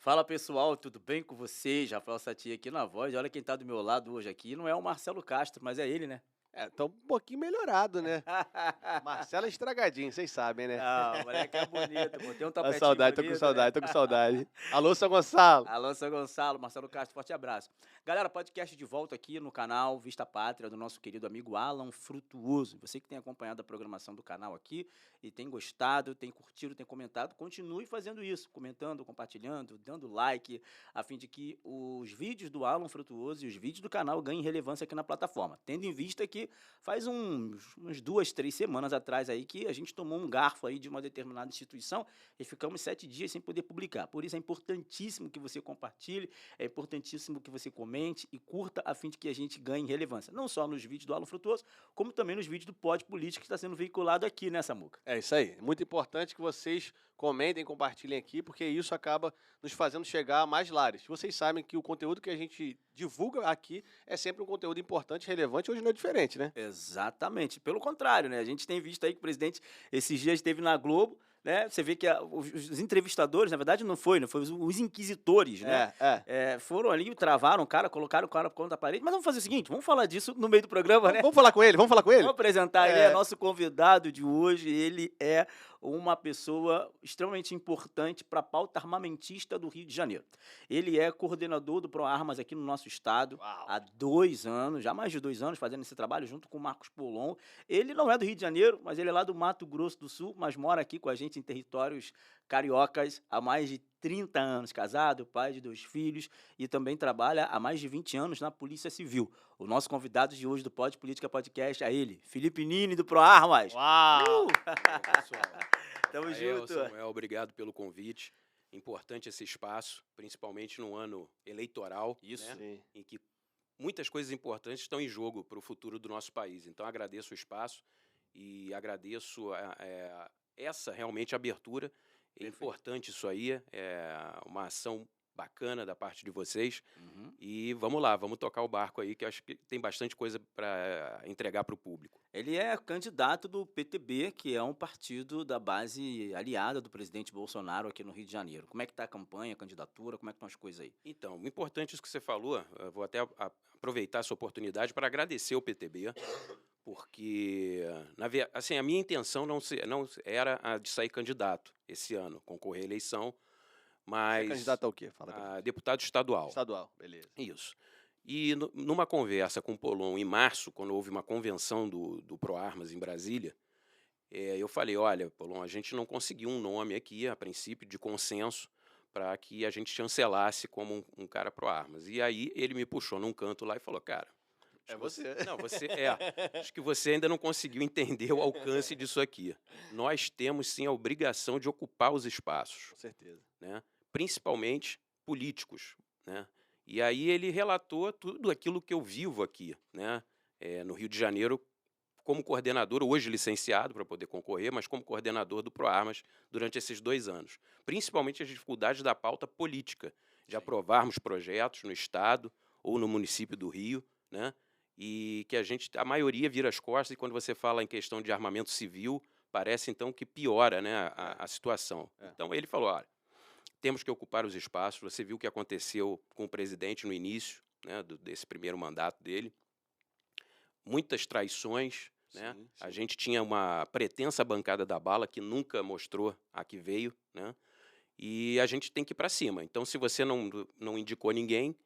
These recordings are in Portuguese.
Fala pessoal, tudo bem com vocês? Rafael Satia aqui na voz. Olha quem tá do meu lado hoje aqui. Não é o Marcelo Castro, mas é ele, né? Tá um pouquinho melhorado, né. Marcelo é estragadinho, vocês sabem, né. Não, o moleque é bonito, pô. Tem um Ó, tapetinho saudade, tô com bonito, né? saudade, tô com saudade. Alô, São Gonçalo. Alô, São Gonçalo, Marcelo Castro, forte abraço. Galera, podcast de volta aqui no canal Vista Pátria, do nosso querido amigo Alan Frutuoso. Você que tem acompanhado a programação do canal aqui e tem gostado, tem curtido, tem comentado, continue fazendo isso, comentando, compartilhando, dando like, a fim de que os vídeos do Alan Frutuoso e os vídeos do canal ganhem relevância aqui na plataforma. Tendo em vista que faz umas 2, 3 semanas atrás aí que a gente tomou um garfo aí de uma determinada instituição e ficamos 7 dias sem poder publicar. Por isso é importantíssimo que você compartilhe, é importantíssimo que você comente e curta a fim de que a gente ganhe relevância. Não só nos vídeos do Alan Frutuoso, como também nos vídeos do Pod Política que está sendo veiculado aqui, né, Samuca? É isso aí. Muito importante que vocês comentem, compartilhem aqui, porque isso acaba nos fazendo chegar a mais lares. Vocês sabem que o conteúdo que a gente divulga aqui é sempre um conteúdo importante, relevante, hoje não é diferente, né. Exatamente. Pelo contrário, né? A gente tem visto aí que o presidente esses dias esteve na Globo, né? Você vê que os entrevistadores, na verdade, não foi, né? Foi os inquisitores, né? Foram ali, travaram o cara, colocaram o cara por conta da parede. Mas vamos fazer o seguinte, vamos falar disso no meio do programa, né? Vamos falar com ele, vamos falar com ele? Vamos apresentar, ele É. é nosso convidado de hoje, ele é uma pessoa extremamente importante para a pauta armamentista do Rio de Janeiro. Ele é coordenador do ProArmas aqui no nosso estado Uau. há 2 anos, já mais de 2 anos fazendo esse trabalho junto com o Marcos Polon. Ele não é do Rio de Janeiro, mas ele é lá do Mato Grosso do Sul, mas mora aqui com a gente em territórios cariocas há mais de 30 anos, casado, pai de 2 filhos e também trabalha há mais de 20 anos na Polícia Civil. O nosso convidado de hoje do Pod Política Podcast é ele, Felipe Nini do ProArmas. Uau! Pessoal, Tamo Rafael, junto. Samuel, obrigado pelo convite. Importante esse espaço, principalmente no ano eleitoral, Isso. né, Sim. em que muitas coisas importantes estão em jogo para o futuro do nosso país. Então, agradeço o espaço e agradeço essa realmente abertura. É Perfeito. importante isso aí, é uma ação bacana da parte de vocês. Uhum. E vamos lá, vamos tocar o barco aí, que eu acho que tem bastante coisa para entregar para o público. Ele é candidato do PTB, que é um partido da base aliada do presidente Bolsonaro aqui no Rio de Janeiro. Como é que está a campanha, a candidatura, como é que estão as coisas aí? Então, o importante isso que você falou, eu vou até aproveitar essa oportunidade para agradecer ao PTB, porque assim, a minha intenção não era a de sair candidato esse ano, concorrer à eleição, Você é mas candidato ao quê? Fala pra a mim. deputado estadual. Estadual, beleza. Isso. E numa conversa com o Polon em março, quando houve uma convenção do ProArmas em Brasília, eu falei, olha, Polon, a gente não conseguiu um nome aqui, a princípio, de consenso, para que a gente chancelasse como um cara ProArmas. E aí ele me puxou num canto lá e falou, cara, É acho que você. Não, acho que você ainda não conseguiu entender o alcance disso aqui. Nós temos, sim, a obrigação de ocupar os espaços, Com certeza. né? Principalmente políticos, né? E aí ele relatou tudo aquilo que eu vivo aqui, né? No Rio de Janeiro, como coordenador, hoje licenciado para poder concorrer, mas como coordenador do ProArmas durante esses 2 anos. Principalmente as dificuldades da pauta política, de aprovarmos projetos no Estado ou no município do Rio, né? E que a maioria vira as costas, e quando você fala em questão de armamento civil, parece então que piora, né, a situação. É. Então ele falou, olha, temos que ocupar os espaços. Você viu o que aconteceu com o presidente no início, né, desse primeiro mandato dele. Muitas traições, né? Sim, A sim. gente tinha uma pretensa bancada da bala que nunca mostrou a que veio, né? E a gente tem que ir para cima. Então, se você não indicou ninguém,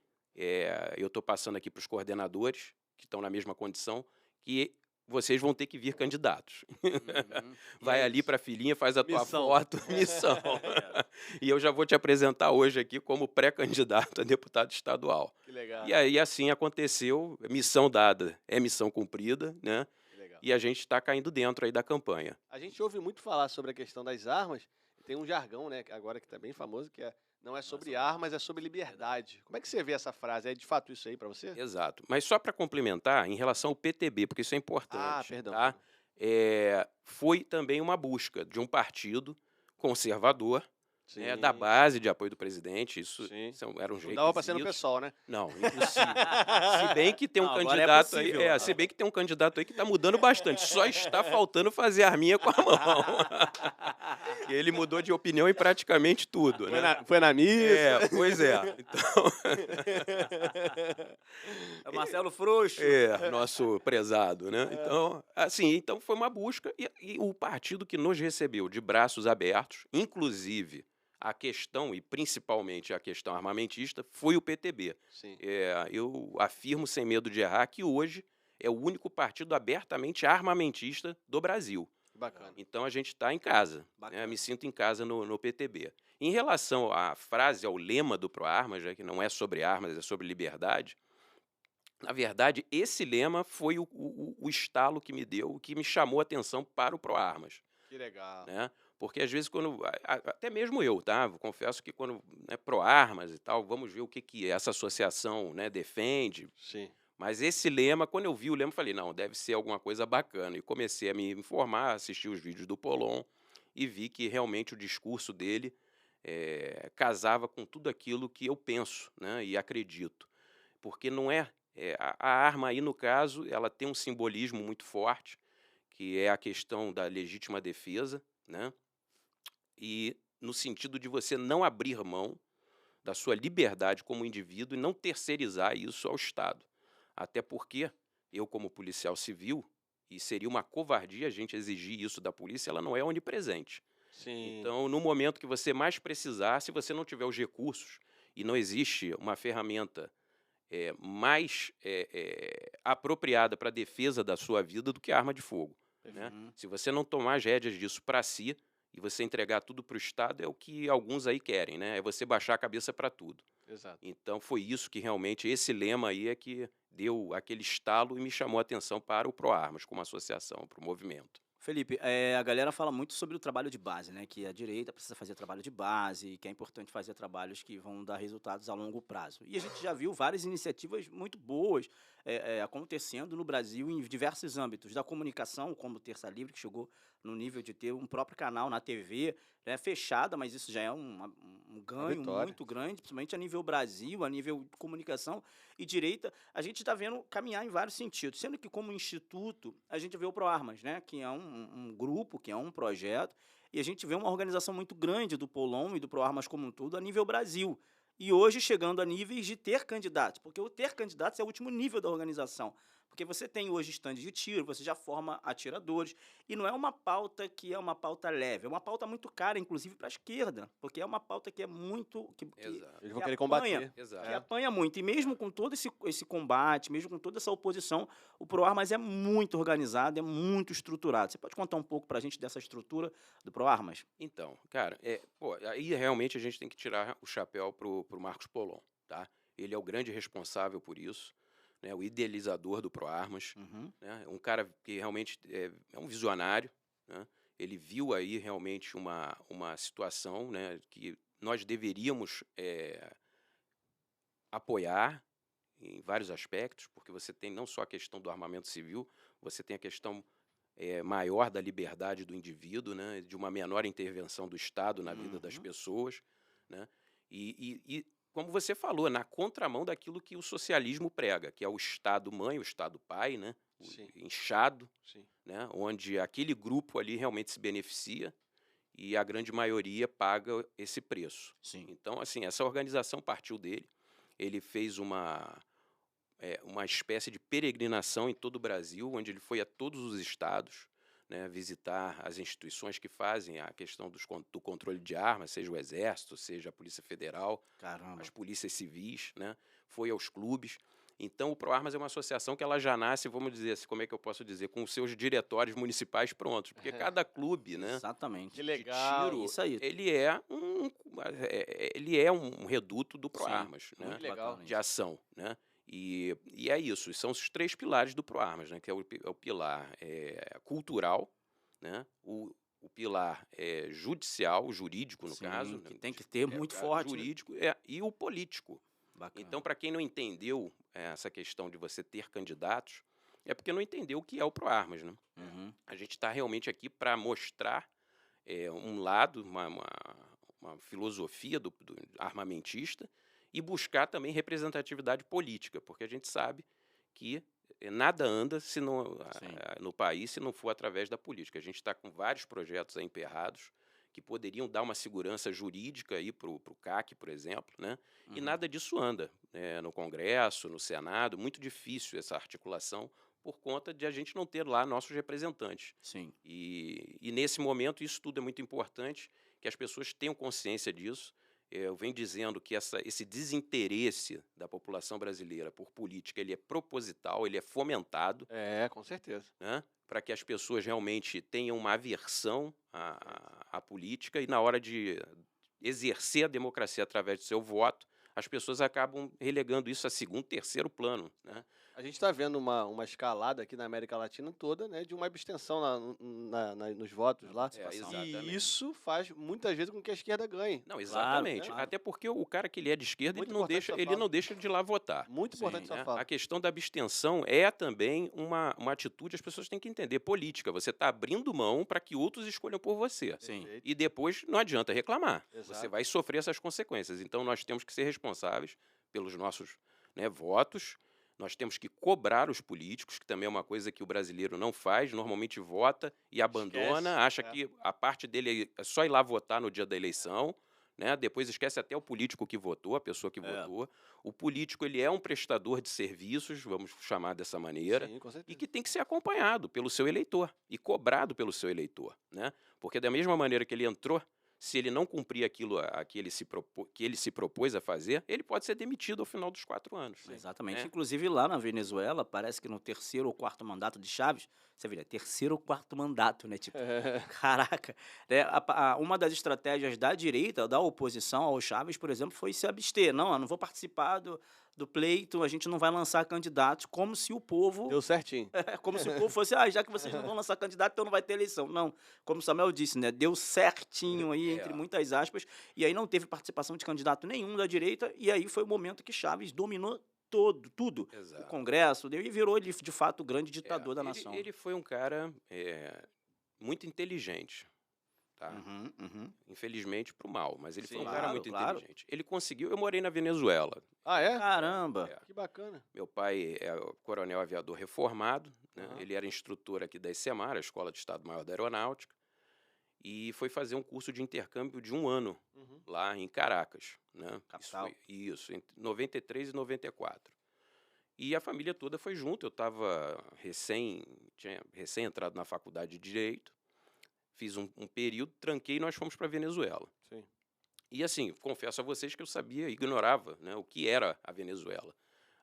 eu estou passando aqui para os coordenadores, que estão na mesma condição, que vocês vão ter que vir candidatos. Uhum. Vai é ali isso. para a filhinha, faz a tua Missão. foto, missão. E eu já vou te apresentar hoje aqui como pré-candidato a deputado estadual. Que legal. E aí assim aconteceu, missão dada é missão cumprida, né? Que legal. E a gente está caindo dentro aí da campanha. A gente ouve muito falar sobre a questão das armas. Tem um jargão, né, agora que está bem famoso, que não é sobre armas, é sobre liberdade. Como é que você vê essa frase? É de fato isso aí para você? Exato. Mas só para complementar, em relação ao PTB, porque isso é importante, Ah, perdão. tá? Foi também uma busca de um partido conservador, né, da base de apoio do presidente. Isso era um jeito. Não dava para ser no PSOL, né? Não, impossível. Se bem que tem um Não, agora é candidato possível. aí, se bem que tem um candidato aí que está mudando bastante. Só está faltando fazer arminha com a mão. E ele mudou de opinião em praticamente tudo, né? Foi na missa. Pois é. Então, É o Marcelo Frouxo. nosso prezado, né? Então, assim, então foi uma busca e o partido que nos recebeu de braços abertos, inclusive a questão, e principalmente a questão armamentista, foi o PTB. Sim. Eu afirmo, sem medo de errar, que hoje é o único partido abertamente armamentista do Brasil. Bacana. Então a gente está em casa, né? Me sinto em casa no PTB. Em relação à frase, ao lema do ProArmas, que não é sobre armas, é sobre liberdade, na verdade, esse lema foi o estalo que me deu, que me chamou a atenção para o ProArmas. Que legal. Né? Porque às vezes, até mesmo eu, tá? Confesso que quando ProArmas e tal, vamos ver o que essa associação, né, defende. Sim. Mas esse lema, quando eu vi o lema, falei, não, deve ser alguma coisa bacana. E comecei a me informar, assistir os vídeos do Polon e vi que realmente o discurso dele casava com tudo aquilo que eu penso, né, e acredito. Porque não a arma aí, no caso, ela tem um simbolismo muito forte, que é a questão da legítima defesa, né? E no sentido de você não abrir mão da sua liberdade como indivíduo e não terceirizar isso ao Estado. Até porque eu, como policial civil, e seria uma covardia a gente exigir isso da polícia, ela não é onipresente. Sim. Então, no momento que você mais precisar, se você não tiver os recursos e não existe uma ferramenta mais apropriada para a defesa da sua vida do que a arma de fogo. Né? Se você não tomar as rédeas disso para si e você entregar tudo para o Estado, é o que alguns aí querem, né? É você baixar a cabeça para tudo. Exato. Então foi isso que realmente, esse lema aí é que deu aquele estalo e me chamou a atenção para o ProArmas como associação, para o movimento. Felipe, a galera fala muito sobre o trabalho de base, né? Que a direita precisa fazer trabalho de base, que é importante fazer trabalhos que vão dar resultados a longo prazo. E a gente já viu várias iniciativas muito boas acontecendo no Brasil em diversos âmbitos, da comunicação, como o Terça Livre, que chegou no nível de ter um próprio canal na TV, né, fechada, mas isso já é um ganho muito grande, principalmente a nível Brasil, a nível comunicação e direita. A gente está vendo caminhar em vários sentidos, sendo que como instituto a gente vê o ProArmas, né, que é um grupo, que é um projeto, e a gente vê uma organização muito grande do Polon e do ProArmas como um todo a nível Brasil. E hoje chegando a níveis de ter candidatos, porque o ter candidatos é o último nível da organização. Porque você tem hoje estandes de tiro, você já forma atiradores, e não é uma pauta que é uma pauta leve, é uma pauta muito cara, inclusive para a esquerda, porque é uma pauta que é muito... Eles vão querer combater. Que apanha muito, e mesmo com todo esse combate, mesmo com toda essa oposição, o ProArmas é muito organizado, é muito estruturado. Você pode contar um pouco para a gente dessa estrutura do ProArmas? Então, cara, aí realmente a gente tem que tirar o chapéu pro Marcos Polon, tá? Ele é o grande responsável por isso. Né, o idealizador do ProArmas, né, um cara que realmente é um visionário, né, ele viu aí realmente uma situação, né, que nós deveríamos apoiar em vários aspectos, porque você tem não só a questão do armamento civil, você tem a questão maior da liberdade do indivíduo, né, de uma menor intervenção do Estado na vida das pessoas, né, e como você falou, na contramão daquilo que o socialismo prega, que é o Estado-mãe, o Estado-pai, né? O inchado, né? Onde aquele grupo ali realmente se beneficia e a grande maioria paga esse preço. Sim. Então, assim, essa organização partiu dele. Ele fez uma espécie de peregrinação em todo o Brasil, onde ele foi a todos os estados, né, visitar as instituições que fazem a questão do controle de armas, seja o Exército, seja a Polícia Federal, as polícias civis, né, foi aos clubes. Então, o ProArmas é uma associação que ela já nasce, vamos dizer assim, como é que eu posso dizer, com os seus diretórios municipais prontos, porque cada clube, né, Exatamente. Que legal. de tiro, Isso aí. ele é um reduto do ProArmas, né, muito legal. de ação, né. E é isso, são os 3 pilares do ProArmas, né, que é o pilar cultural, né, o pilar judicial, jurídico, no caso. Que tem que ter muito forte. Jurídico, e o político. Bacana. Então, para quem não entendeu essa questão de você ter candidatos, é porque não entendeu o que é o ProArmas, né? A gente está realmente aqui para mostrar um lado, uma filosofia do armamentista e buscar também representatividade política, porque a gente sabe que nada anda no país se não for através da política. A gente está com vários projetos aí emperrados que poderiam dar uma segurança jurídica para o CAC, por exemplo, né? E nada disso anda, né? No Congresso, no Senado, muito difícil essa articulação por conta de a gente não ter lá nossos representantes. Sim. E nesse momento isso tudo é muito importante, que as pessoas tenham consciência disso. Eu venho dizendo que esse desinteresse da população brasileira por política, ele é proposital, ele é fomentado, Com certeza. né, para que as pessoas realmente tenham uma aversão à política e na hora de exercer a democracia através do seu voto, as pessoas acabam relegando isso a segundo, terceiro plano, né? A gente está vendo uma escalada aqui na América Latina toda, né, de uma abstenção nos votos lá. Exatamente. E isso faz muitas vezes com que a esquerda ganhe. Não, exatamente. claro. Até porque o cara que ele é de esquerda, Muito ele não importante deixa, essa ele fala. não deixa de ir lá votar. Muito Sim, importante Né? essa fala. A questão da abstenção é também uma atitude, as pessoas têm que entender, política. Você está abrindo mão para que outros escolham por você. Sim. Perfeito. E depois não adianta reclamar. Exato. Você vai sofrer essas consequências. Então nós temos que ser responsáveis pelos nossos, né, votos. Nós temos que cobrar os políticos, que também é uma coisa que o brasileiro não faz. Normalmente vota e abandona, Esquece, acha que a parte dele é só ir lá votar no dia da eleição. Né? Depois esquece até o político que votou, a pessoa que votou. O político, ele é um prestador de serviços, vamos chamar dessa maneira, Sim, com e certeza. que tem que ser acompanhado pelo seu eleitor e cobrado pelo seu eleitor, né? Porque da mesma maneira que ele entrou, se ele não cumprir aquilo que ele se propôs a fazer, ele pode ser demitido ao final dos 4 anos. Exatamente. né? Inclusive lá na Venezuela, parece que no terceiro ou quarto mandato de Chávez, você vê, terceiro ou quarto mandato, né? Tipo, caraca. Né? Uma das estratégias da direita, da oposição ao Chávez, por exemplo, foi se abster. Não, eu não vou participar do pleito, a gente não vai lançar candidatos, como se o povo... Deu certinho. como se o povo fosse, já que vocês não vão lançar candidato, então não vai ter eleição. Não, como o Samuel disse, né? Deu certinho aí, entre muitas aspas, e aí não teve participação de candidato nenhum da direita, e aí foi o momento que Chávez dominou tudo. O Exato. Congresso, e virou, ele, de fato, o grande ditador da nação. Ele foi um cara muito inteligente. Tá? Uhum. Infelizmente pro mal, mas ele foi um Sim, cara claro, muito claro. inteligente. Ele conseguiu, eu morei na Venezuela. Ah, é? Caramba. Que bacana. Meu pai é coronel aviador reformado, né? Aham. Ele era instrutor aqui da ICEMAR, a Escola de Estado-Maior da Aeronáutica, e foi fazer um curso de intercâmbio de 1 ano Uhum. lá em Caracas, né? Capital. Isso, entre 93 e 94. E a família toda foi junto. Eu estava tinha recém entrado na faculdade de Direito, fiz um período, tranquei e nós fomos para a Venezuela. Sim. E assim, confesso a vocês que eu ignorava, né, o que era a Venezuela.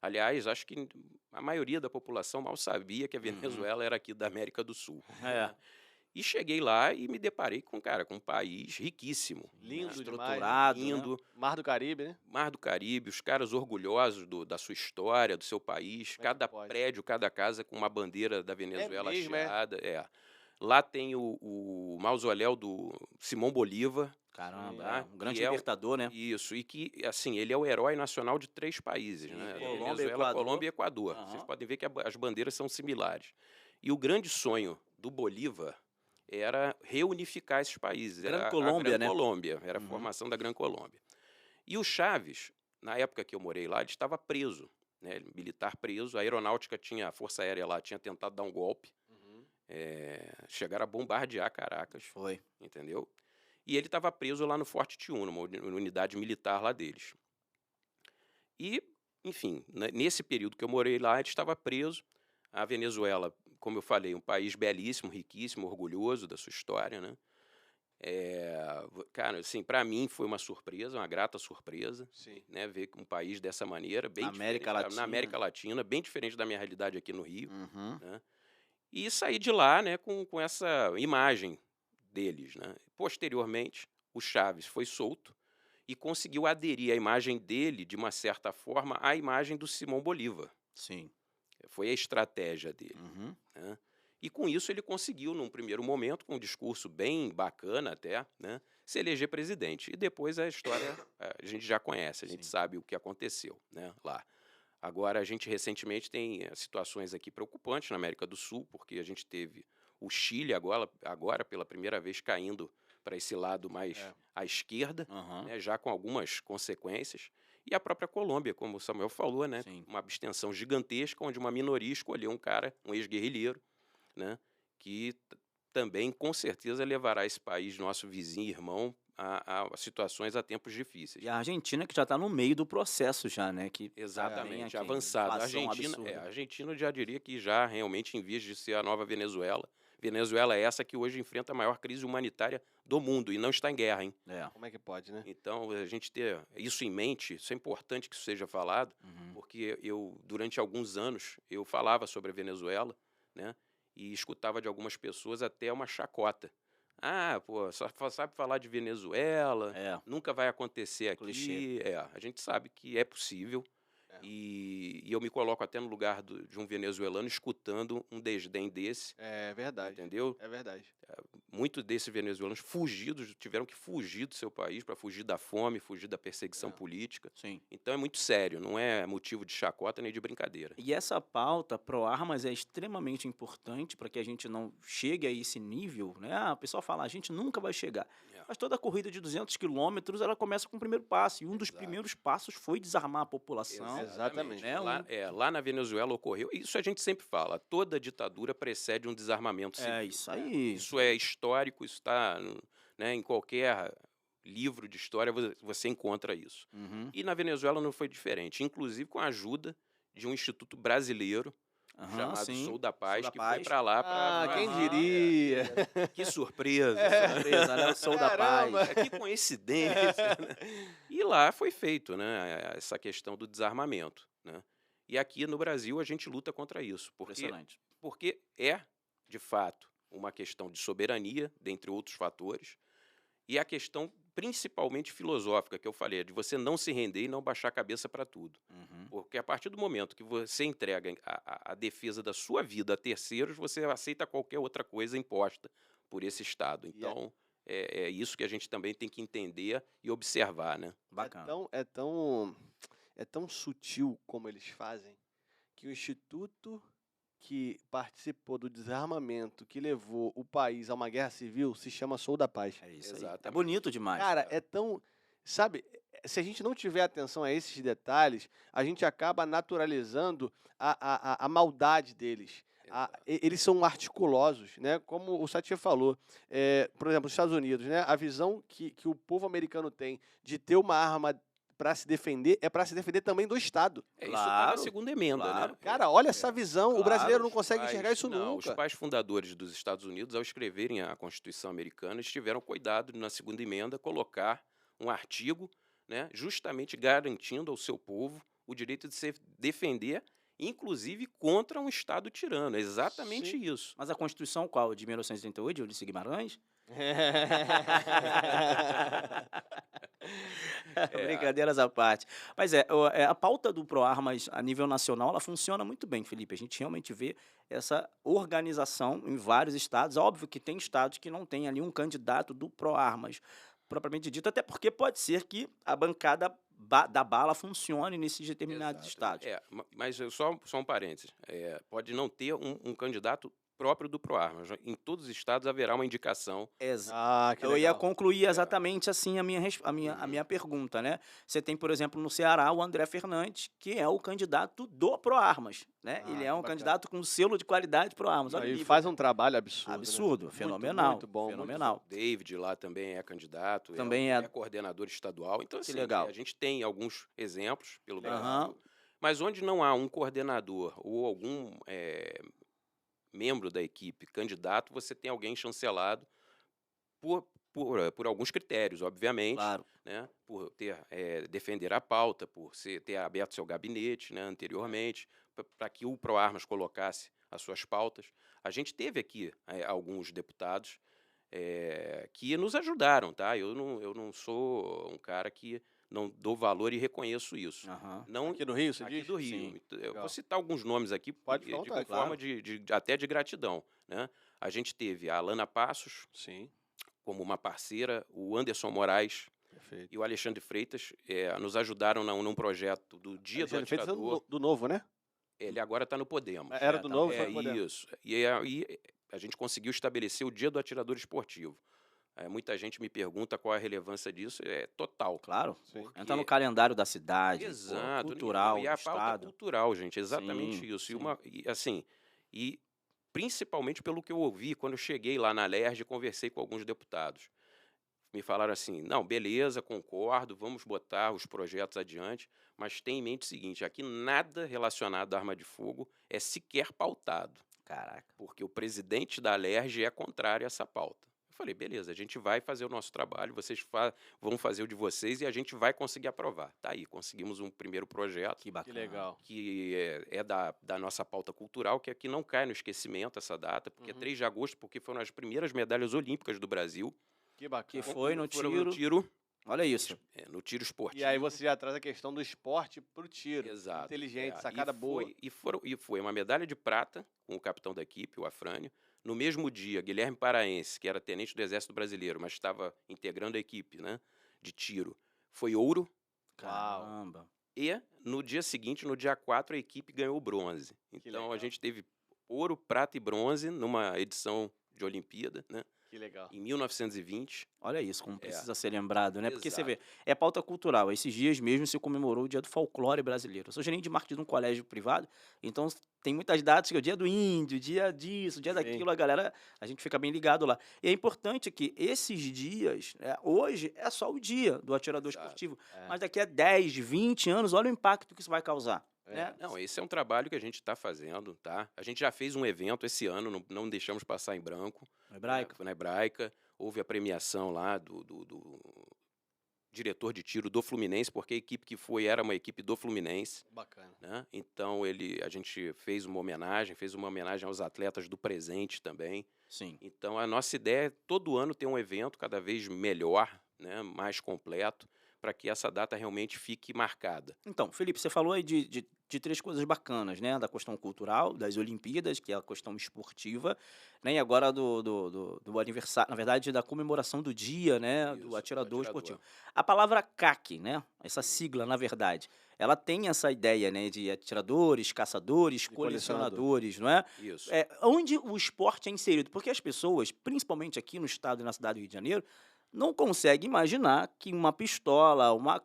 Aliás, acho que a maioria da população mal sabia que a Venezuela era aqui da América do Sul. É. E cheguei lá e me deparei com um país riquíssimo. Lindo né, estruturado, né? lindo, Mar do Caribe, né? Mar do Caribe, os caras orgulhosos da sua história, do seu país, Como é que cada pode? prédio, cada casa com uma bandeira da Venezuela mesmo, é? hasteada. Lá tem o mausoléu do Simão Bolívar. Caramba, Tá? um grande Que é libertador, né? Isso, e que, assim, ele é o herói nacional de 3 países, né? Colômbia, Venezuela, Equador. Colômbia e Equador. Aham. Vocês podem ver que as bandeiras são similares. E o grande sonho do Bolívar era reunificar esses países. Gran Era Colômbia, a Gran né? Colômbia, era a Uhum. formação da Gran Colômbia. E o Chaves, na época que eu morei lá, ele estava preso, né? Militar preso. A aeronáutica a Força Aérea lá tinha tentado dar um golpe. Uhum. Chegaram a bombardear Caracas, Foi. entendeu? E ele estava preso lá no Forte Tiúna, numa unidade militar lá deles. E, enfim, nesse período que eu morei lá, ele estava preso. A Venezuela, como eu falei, um país belíssimo, riquíssimo, orgulhoso da sua história, né? Cara, assim, para mim foi uma surpresa, uma grata surpresa, Sim. né? Ver um país dessa maneira, bem Na América diferente, na Latina. América Latina, bem diferente da minha realidade aqui no Rio. Uhum. Né? E sair de lá, né, com essa imagem deles, né? Posteriormente, o Chaves foi solto e conseguiu aderir a imagem dele, de uma certa forma, à imagem do Simão Bolívar. Sim. Foi a estratégia dele. Uhum. Né? E com isso ele conseguiu, num primeiro momento, com um discurso bem bacana até, né, se eleger presidente. E depois a história a gente já conhece, a gente Sim. sabe o que aconteceu, né, lá. Agora, a gente recentemente tem situações aqui preocupantes na América do Sul, porque a gente teve o Chile agora pela primeira vez caindo para esse lado mais à esquerda, Aham. né, já com algumas consequências. E a própria Colômbia, como o Samuel falou, né, Sim. uma abstenção gigantesca, onde uma minoria escolheu um cara, um ex-guerrilheiro, né, que também, com certeza, levará esse país, nosso vizinho e irmão, a situações, a tempos difíceis. E a Argentina que já está no meio do processo já, né? Que Exatamente, tá bem avançado. A inflação Argentina, absurda. a Argentina eu já diria que já realmente em vias de ser a nova Venezuela. Venezuela é essa que hoje enfrenta a maior crise humanitária do mundo e não está em guerra, hein? É. Como é que pode, né? Então, a gente ter isso em mente, isso é importante que isso seja falado, Uhum. porque eu, durante alguns anos, eu falava sobre a Venezuela, né? E escutava de algumas pessoas até uma chacota. Ah, pô, só sabe falar de Venezuela, É. nunca vai acontecer aqui. Clichê. A gente sabe que é possível. É. E eu me coloco até no lugar de um venezuelano escutando um desdém desse, É verdade. entendeu? É verdade. Muitos desses venezuelanos tiveram que fugir do seu país para fugir da fome, fugir da perseguição política. Sim. Então é muito sério, não é motivo de chacota nem de brincadeira. E essa pauta pró-armas é extremamente importante para que a gente não chegue a esse nível, né? Ah, o pessoal fala, a gente nunca vai chegar. É. Mas toda corrida de 200 quilômetros, ela começa com o primeiro passo. E um dos Exato. primeiros passos foi desarmar a população. Exatamente. Né? Lá na Venezuela ocorreu, isso a gente sempre fala, toda ditadura precede um desarmamento civil. É isso aí. Isso é histórico, isso está, né, em qualquer livro de história você encontra isso. Uhum. E na Venezuela não foi diferente, inclusive com a ajuda de um instituto brasileiro Aham, chamado sim. Sou da Paz, Sou da que Paz. foi para lá para... Ah, quem Aham, diria? Que surpresa! Surpresa, né? O Sou da Caramba. Paz. Que coincidência! Né? E lá foi feito, né, essa questão do desarmamento. Né? E aqui no Brasil a gente luta contra isso, Impressionante. porque é, de fato, uma questão de soberania, dentre outros fatores, e a questão principalmente filosófica, que eu falei, é de você não se render e não baixar a cabeça para tudo. Uhum. Porque a partir do momento que você entrega a defesa da sua vida a terceiros, você aceita qualquer outra coisa imposta por esse Estado. Então, é isso que a gente também tem que entender e observar, né? Bacana. É tão sutil como eles fazem que o instituto que participou do desarmamento que levou o país a uma guerra civil se chama Sou da Paz. É isso aí. É Exatamente. bonito demais. Cara, é tão... Sabe, se a gente não tiver atenção a esses detalhes, a gente acaba naturalizando a maldade deles. Eles são articulosos, né? Como o Satya falou. Por exemplo, os Estados Unidos, né? A visão que o povo americano tem de ter uma arma para se defender é para se defender também do Estado. Isso está na Claro, segunda emenda, claro. né? Cara, olha essa visão. claro, O brasileiro não os consegue enxergar isso Não, nunca. os pais fundadores dos Estados Unidos, ao escreverem a Constituição Americana, eles tiveram cuidado de, na segunda emenda, colocar um artigo, né, justamente garantindo ao seu povo o direito de se defender, inclusive contra um Estado tirano. É exatamente Sim. isso. Mas a Constituição qual? De 1938, de Ulisses Guimarães? Brincadeiras à parte. Mas a pauta do Proarmas a nível nacional, ela funciona muito bem, Felipe. A gente realmente vê essa organização em vários estados. Óbvio que tem estados que não tem ali um candidato do Proarmas, propriamente dito, até porque pode ser que a bancada da bala funcione nesses determinados estados. Mas só um parênteses. Pode não ter um candidato próprio do Proarmas. Em todos os estados haverá uma indicação. Que Eu ia legal. concluir exatamente assim a minha pergunta, né? Você tem, por exemplo, no Ceará o André Fernandes, que é o candidato do Proarmas, né? Ele é que um bacana. candidato com selo de qualidade Proarmas. Olha o Ele nível. faz um trabalho absurdo. Absurdo, né? fenomenal, Muito bom. fenomenal. David lá também é candidato, Também é coordenador estadual. Então, assim, legal. a gente tem alguns exemplos pelo Brasil. Aham. Mas onde não há um coordenador ou algum membro da equipe candidato, você tem alguém chancelado por alguns critérios, obviamente, Claro. né? Por defender a pauta, por ter aberto seu gabinete, né, anteriormente, para que o Proarmas colocasse as suas pautas. A gente teve aqui alguns deputados que nos ajudaram, tá? Eu não sou um cara que não dou valor e reconheço isso. Aham. Não Aqui no Rio, você aqui diz? do Rio. Sim. Eu Legal. vou citar alguns nomes aqui Pode falar, com claro. forma até de gratidão, né? A gente teve a Alana Passos Sim, como uma parceira, o Anderson Moraes perfeito. e o Alexandre Freitas nos ajudaram num projeto do Dia do Alexandre Freitas é Atirador. do Novo, né? Ele agora está no Podemos. Era do Novo, É foi pro Podemos. isso. E aí a gente conseguiu estabelecer o Dia do Atirador Esportivo. Muita gente me pergunta qual é a relevância disso. É total. Claro. Sim. Entra no calendário da cidade, pô, Exato. cultural, E do a pauta estado. cultural, gente, exatamente Sim, isso. sim. E principalmente pelo que eu ouvi quando eu cheguei lá na LERJ e conversei com alguns deputados. Me falaram assim, não, beleza, concordo, vamos botar os projetos adiante, mas tenha em mente o seguinte, aqui nada relacionado à arma de fogo é sequer pautado, Caraca. porque o presidente da LERJ é contrário a essa pauta. Eu falei, beleza, a gente vai fazer o nosso trabalho, vocês vão fazer o de vocês e a gente vai conseguir aprovar. Tá aí, conseguimos um primeiro projeto Que bacana. Que legal. que é da nossa pauta cultural, que aqui não cai no esquecimento essa data, porque é 3 de agosto, porque foram as primeiras medalhas olímpicas do Brasil. Que bacana. Que foi no Foram tiro. Olha isso. no tiro esportivo. E aí você já traz a questão do esporte pro tiro. Exato. Inteligente, é. sacada boa. E foi uma medalha de prata com o capitão da equipe, o Afrânio. No mesmo dia, Guilherme Paraense, que era tenente do Exército Brasileiro, mas estava integrando a equipe, né, de tiro, foi ouro. Caramba. E no dia seguinte, no dia 4, a equipe ganhou o bronze. Então legal. a gente teve ouro, prata e bronze numa edição de Olimpíada, né, Que legal. em 1920. Olha isso, como precisa ser lembrado, né? Porque você Exato. vê, é pauta cultural. Esses dias mesmo se comemorou o dia do folclore brasileiro. Eu sou gerente de marketing de um colégio privado, então tem muitas datas, que é o dia do índio, dia disso, dia Sim. daquilo, a gente fica bem ligado lá. E é importante que esses dias, né, hoje é só o dia do atirador Exato. esportivo, É. mas daqui a 10, 20 anos, olha o impacto que isso vai causar. É. Né? Não, esse é um trabalho que a gente está fazendo, tá? A gente já fez um evento esse ano, não deixamos passar em branco. Hebraica. Foi na Hebraica, houve a premiação lá do diretor de tiro do Fluminense, porque a equipe que foi era uma equipe do Fluminense, Bacana. né? Então a gente fez uma homenagem aos atletas do presente também. Sim. Então a nossa ideia é todo ano ter um evento cada vez melhor, né? Mais completo, para que essa data realmente fique marcada. Então, Felipe, você falou aí de 3 coisas bacanas, né? Da questão cultural, das Olimpíadas, que é a questão esportiva, né? E agora do aniversário, na verdade, da comemoração do dia, né? Isso, Do atirador esportivo. A palavra CAC, né? Essa sigla, na verdade, ela tem essa ideia, né? De atiradores, caçadores, E colecionadores. colecionadores, não é? Isso. Onde o esporte é inserido? Porque as pessoas, principalmente aqui no estado e na cidade do Rio de Janeiro, não conseguem imaginar que uma pistola, uma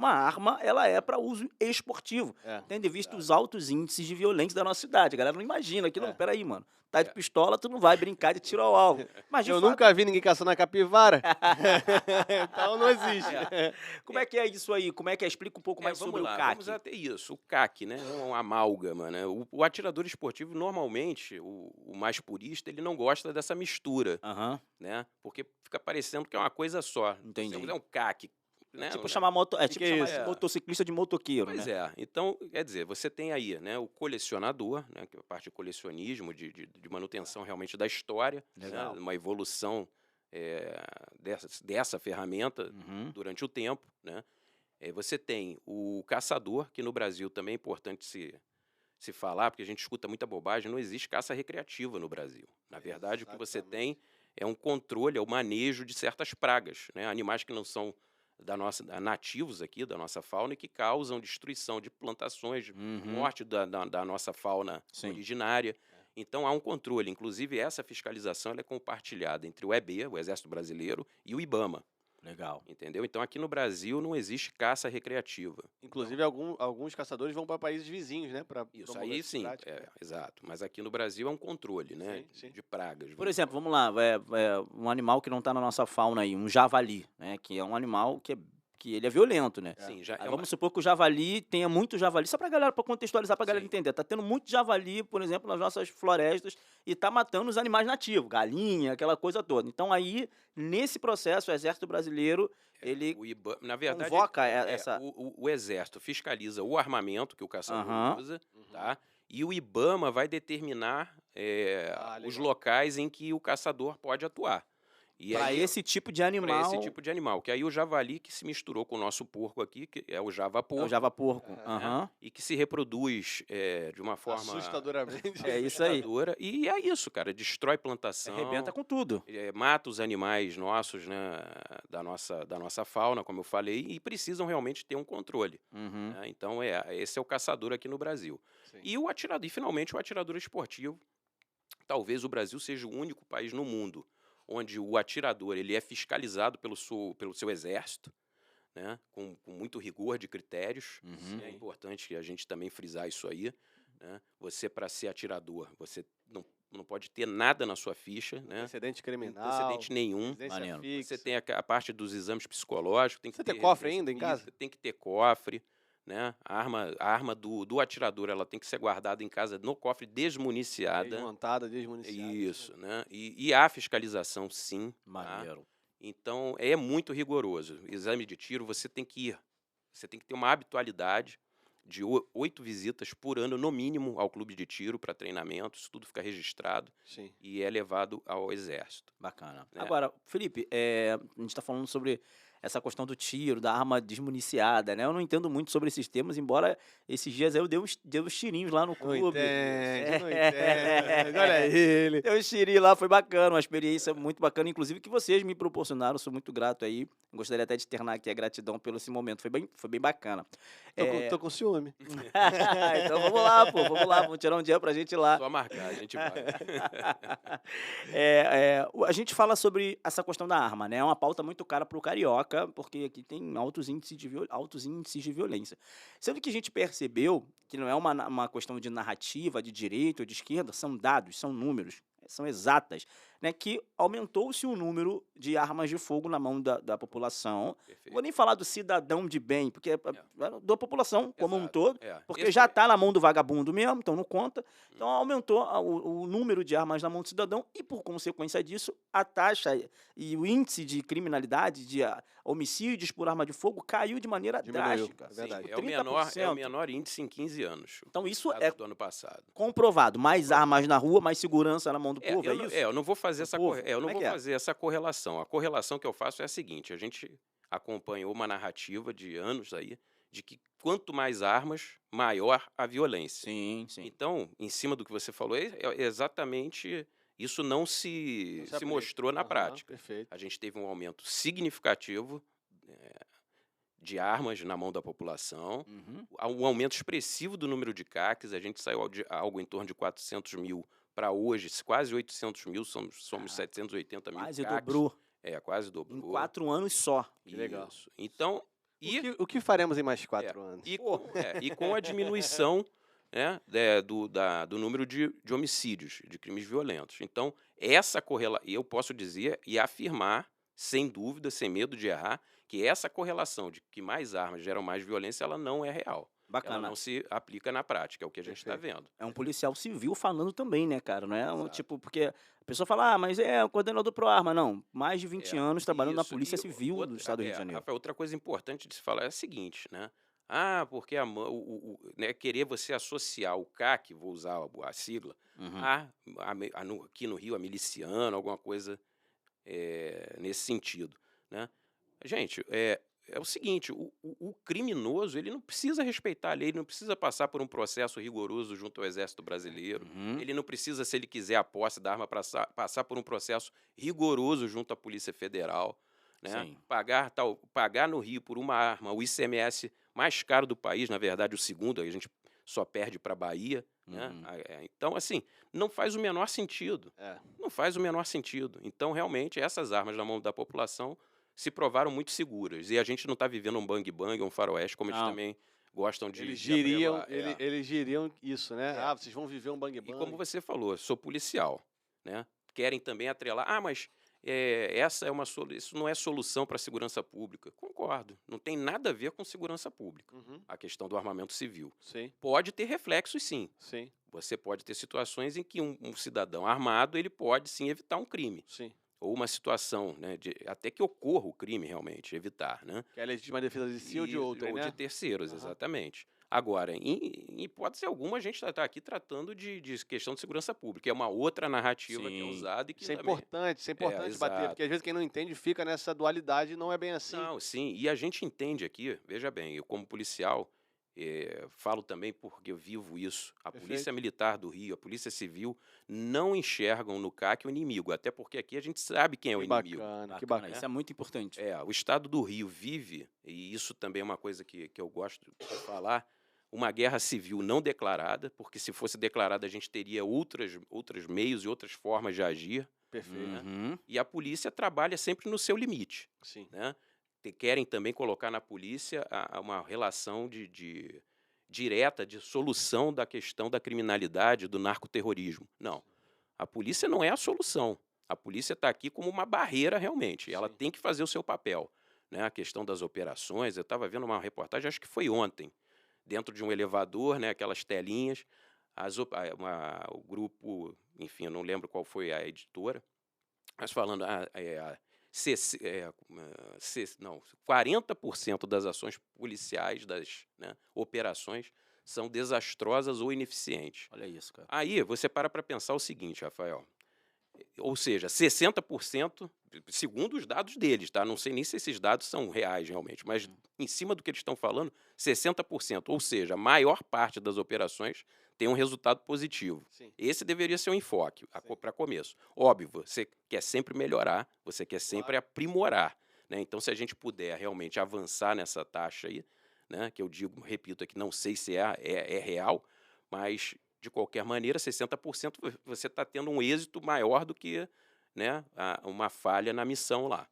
arma, ela é para uso esportivo. É. Tendo em vista os altos índices de violência da nossa cidade. A galera não imagina que, não, É. peraí, mano. Tá de pistola, tu não vai brincar de tiro ao alvo. Mas, de Eu fato, nunca vi ninguém caçando a capivara. Então não existe. como é que é isso aí? Como é que é? Explica um pouco mais Vamos sobre lá, o CAC. Vamos até isso. O CAC, né? É um amálgama, né? O atirador esportivo, normalmente, o mais purista, ele não gosta dessa mistura, Aham, né? Porque fica parecendo que é uma coisa só. Entendi. É um CAC, né? tipo chamar tipo que é chamar isso? esse motociclista de motoqueiro, Pois né? é. Então, quer dizer, você tem aí, né, o colecionador, né, que é a parte de colecionismo, de manutenção realmente da história, né, Legal. uma evolução dessa ferramenta Uhum. durante o tempo, né? Você tem o caçador, que no Brasil também é importante se falar, porque a gente escuta muita bobagem, não existe caça recreativa no Brasil. Na verdade, o que você tem é um controle, é o manejo de certas pragas, né? Animais que não são nativos aqui, da nossa fauna, e que causam destruição de plantações, Uhum. morte da nossa fauna Sim. originária. Então há um controle. Inclusive, essa fiscalização ela é compartilhada entre o EB, o Exército Brasileiro, e o IBAMA. Legal. Entendeu? Então aqui no Brasil não existe caça recreativa. Inclusive, alguns caçadores vão para países vizinhos, né? Pra Isso promover aí essa sim, prática. exato. Mas aqui no Brasil é um controle, né? Sim, sim. De pragas. Por exemplo, vamos lá, um animal que não está na nossa fauna aí, um javali, né? Que é um animal que ele é violento, né? Sim, já Aí é uma, vamos supor que o javali tenha muito javali, só para contextualizar, para a galera Sim. entender. Tá tendo muito javali, por exemplo, nas nossas florestas e tá matando os animais nativos, galinha, aquela coisa toda. Então aí, nesse processo, o Exército Brasileiro, ele o IBAMA, na verdade, convoca essa... o Exército fiscaliza o armamento que o caçador Aham. usa, Uhum. tá? E o IBAMA vai determinar os legal. locais em que o caçador pode atuar. E Para aí, esse tipo de pra animal, esse tipo de animal, que aí o javali que se misturou com o nosso porco aqui, que é o é javaporco, o javaporco. É. Aham. e que se reproduz de uma forma Assustadoramente. É isso aí. assustadora. E é isso, cara, destrói plantação, Arrebenta com tudo. mata os animais nossos, né, da nossa fauna, como eu falei, e precisam realmente ter um controle. Uhum. Né? Então, esse é o caçador aqui no Brasil. Sim. E finalmente, o atirador esportivo. Talvez o Brasil seja o único país no mundo onde o atirador ele é fiscalizado pelo seu exército, né, com muito rigor de critérios. Uhum. É importante que a gente também frisar isso aí. Né? Você, para ser atirador, você não pode ter nada na sua ficha, né? Antecedente criminal. Antecedente nenhum. Residência Maneiro. fixa. Você tem a parte dos exames psicológicos. Tem que Você tem ter cofre residência ainda em casa? fixa, tem que ter cofre. Né? A arma do atirador ela tem que ser guardada em casa no cofre desmuniciada. Desmontada, desmuniciada. Isso, né? E há fiscalização, sim. Tá? Maneiro. Então, é muito rigoroso. Exame de tiro, você tem que ir. Você tem que ter uma habitualidade de 8 visitas por ano, no mínimo, ao clube de tiro para treinamento. Isso tudo fica registrado Sim. e é levado ao exército. Bacana. É. Agora, Felipe, a gente está falando sobre essa questão do tiro, da arma desmuniciada, né? Eu não entendo muito sobre esses temas, embora esses dias eu dei uns tirinhos lá no Não clube. entende, não entende. Olha ele. Dei uns tirinhos lá, foi bacana, uma experiência muito bacana, inclusive que vocês me proporcionaram, sou muito grato aí. Gostaria até de externar aqui a gratidão pelo esse momento, foi bem bacana. Tô com ciúme. Então vamos lá, pô, vamos tirar um dia pra gente ir lá. Só marcar, a gente vai. A gente fala sobre essa questão da arma, né? É uma pauta muito cara pro carioca, porque aqui tem altos índices de violência. Sendo que a gente percebeu que não é uma questão de narrativa, de direita ou de esquerda, são dados, são números, são exatas, né? Que aumentou-se o número de armas de fogo na mão da população. Perfeito. Vou nem falar do cidadão de bem, porque é da população como um Exato. todo, porque já está na mão do vagabundo mesmo, então não conta. Então aumentou o número de armas na mão do cidadão e, por consequência disso, a taxa e o índice de criminalidade, de homicídios por arma de fogo, caiu de maneira Diminuiu, drástica. é verdade. É o menor 30%. índice em 15 anos. Então isso Dados é do ano passado. comprovado. Mais armas na rua, mais segurança na mão do povo, isso? Eu não vou fazer essa povo? Como é que é? fazer essa correlação. A correlação que eu faço é a seguinte: a gente acompanhou uma narrativa de anos aí de que quanto mais armas, maior a violência. Sim, sim. Então, em cima do que você falou, é exatamente isso não se aplica. mostrou na Aham, prática. Perfeito. A gente teve um aumento significativo de armas na mão da população, Uhum. um aumento expressivo do número de CACs, a gente saiu de algo em torno de 400 mil para hoje, quase 800 mil, somos 780 mil Quase CACs. dobrou. Quase dobrou. Em 4 anos só. Que legal. Isso. Então, O que faremos em mais 4 anos? e com a diminuição do número de homicídios, de crimes violentos. Então, essa correlação, eu posso dizer e afirmar, sem dúvida, sem medo de errar, que essa correlação de que mais armas geram mais violência, ela não é real. Bacana. Ela não se aplica na prática, é o que a gente está vendo. É um policial civil falando também, né, cara? Não é Exato. tipo, porque a pessoa fala, mas é o coordenador pro arma. Não, mais de 20 anos trabalhando na Isso. Polícia E Civil do Estado do Rio de Janeiro. Rafael, outra coisa importante de se falar é a seguinte, né? Porque querer você associar o CAC, vou usar a sigla, Uhum. aqui no Rio, a miliciano, alguma coisa nesse sentido, né? Gente, é o seguinte, o criminoso, ele não precisa respeitar a lei, ele não precisa passar por um processo rigoroso junto ao Exército Brasileiro, Uhum. ele não precisa, se ele quiser a posse da arma, passar por um processo rigoroso junto à Polícia Federal, né? Sim. Pagar no Rio por uma arma, o ICMS mais caro do país, na verdade o segundo, a gente só perde para a Bahia, né? Uhum. Então, assim, não faz o menor sentido. Não faz o menor sentido. Então, realmente, essas armas na mão da população se provaram muito seguras. E a gente não está vivendo um bang-bang, um faroeste, como eles Não. também gostam de Eles de diriam, abrevar. eles diriam isso, né? É. Vocês vão viver um E bang-bang. como você falou, sou policial, né? Querem também atrelar, mas isso não é solução para a segurança pública. Concordo, não tem nada a ver com segurança pública, Uhum. a questão do armamento civil. Sim, Pode ter reflexos, sim. sim, Você pode ter situações em que um cidadão armado ele pode, sim, evitar um crime. sim. Ou uma situação, né, até que ocorra o crime realmente, evitar, né? Que é a legítima defesa de si ou de E- outra, ou né? de terceiros, Aham. exatamente. Agora, em hipótese alguma, a gente está aqui tratando de questão de segurança pública. É uma outra narrativa que é Sim. usada e que Isso é também... importante bater, exato. porque às vezes quem não entende fica nessa dualidade, não é bem assim. Não, sim, e a gente entende aqui, veja bem, eu como policial, falo também porque eu vivo isso. A Perfeito. Polícia Militar do Rio, a Polícia Civil, não enxergam no CAC o inimigo, até porque aqui a gente sabe quem é o Que inimigo. bacana, que Bacana, bacana. isso é muito importante. O Estado do Rio vive, e isso também é uma coisa que eu gosto de falar, uma guerra civil não declarada, porque se fosse declarada a gente teria outros meios e outras formas de agir, Perfeito. Uhum. E a polícia trabalha sempre no seu limite, Sim. né? Querem também colocar na polícia uma relação direta de solução da questão da criminalidade, do narcoterrorismo. Não, a polícia não é a solução. A polícia está aqui como uma barreira realmente. Ela Sim. tem que fazer o seu papel, né? A questão das operações, eu estava vendo uma reportagem, acho que foi ontem, dentro de um elevador, né? Aquelas telinhas, o grupo, enfim, eu não lembro qual foi a editora, mas falando, não, 40% das ações policiais, das, né, operações, são desastrosas ou ineficientes. Olha isso, cara. Aí você para pensar o seguinte, Rafael, ou seja, 60%, segundo os dados deles, tá? Não sei nem se esses dados são reais realmente, mas em cima do que eles estão falando, 60%, ou seja, a maior parte das operações tem um resultado positivo. Sim. Esse deveria ser o enfoque Sim. para começo. Óbvio, você quer sempre melhorar, você quer sempre aprimorar, né? Então, se a gente puder realmente avançar nessa taxa aí, né, que eu digo, repito aqui, não sei se é real, mas de qualquer maneira, 60% você está tendo um êxito maior do que, né, uma falha na missão lá.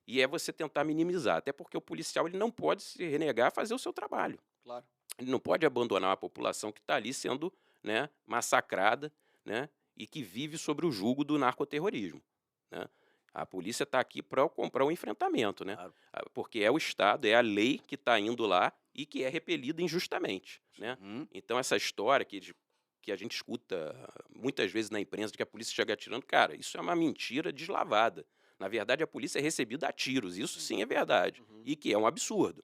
E é você tentar minimizar, até porque o policial ele não pode se renegar a fazer o seu trabalho. Claro. Ele não pode abandonar a população que está ali sendo, né, massacrada, né, e que vive sobre o jugo do narcoterrorismo, né? A polícia está aqui para comprar um enfrentamento, né? Claro. Porque é o Estado, é a lei que está indo lá e que é repelida injustamente, né? Uhum. Então, essa história que a gente escuta muitas vezes na imprensa de que a polícia chega atirando, cara, isso é uma mentira deslavada. Na verdade, a polícia é recebida a tiros, isso sim é verdade, e que é um absurdo,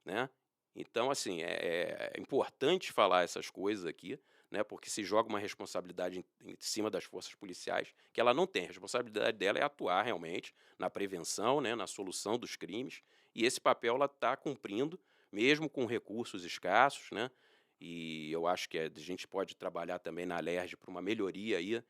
né? Então, assim, é importante falar essas coisas aqui, né? Porque se joga uma responsabilidade em cima das forças policiais, que ela não tem. A responsabilidade dela é atuar realmente na prevenção, né? Na solução dos crimes, e esse papel ela está cumprindo, mesmo com recursos escassos, né? E eu acho que a gente pode trabalhar também na Alerj para uma melhoria aí,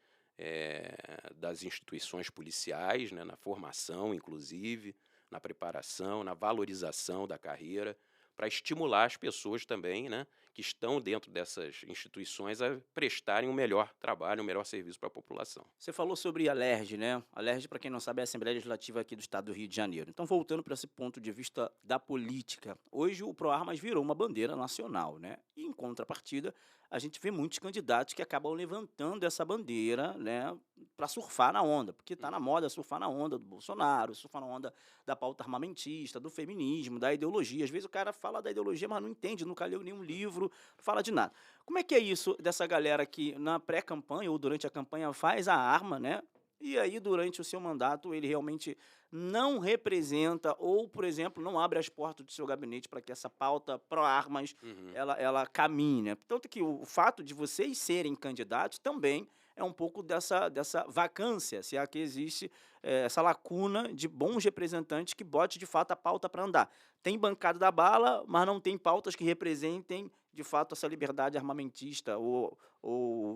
das instituições policiais, né, na formação, inclusive, na preparação, na valorização da carreira, para estimular as pessoas também, né, que estão dentro dessas instituições a prestarem um melhor trabalho, um melhor serviço para a população. Você falou sobre a Alerj, né? A Alerj, para quem não sabe, é a Assembleia Legislativa aqui do Estado do Rio de Janeiro. Então, voltando para esse ponto de vista da política, hoje o ProArmas virou uma bandeira nacional, né? E, em contrapartida, a gente vê muitos candidatos que acabam levantando essa bandeira, né, para surfar na onda, porque está na moda surfar na onda do Bolsonaro, surfar na onda da pauta armamentista, do feminismo, da ideologia. Às vezes o cara fala da ideologia, mas não entende, nunca leu nenhum livro, não fala de nada. Como é que é isso dessa galera que na pré-campanha ou durante a campanha faz a arma, né? E aí, durante o seu mandato, ele realmente não representa ou, por exemplo, não abre as portas do seu gabinete para que essa pauta pró-armas ela caminhe, né? Tanto que o fato de vocês serem candidatos também é um pouco dessa vacância, se é que existe essa lacuna de bons representantes que bote de fato a pauta para andar. Tem bancada da bala, mas não tem pautas que representem de fato essa liberdade armamentista ou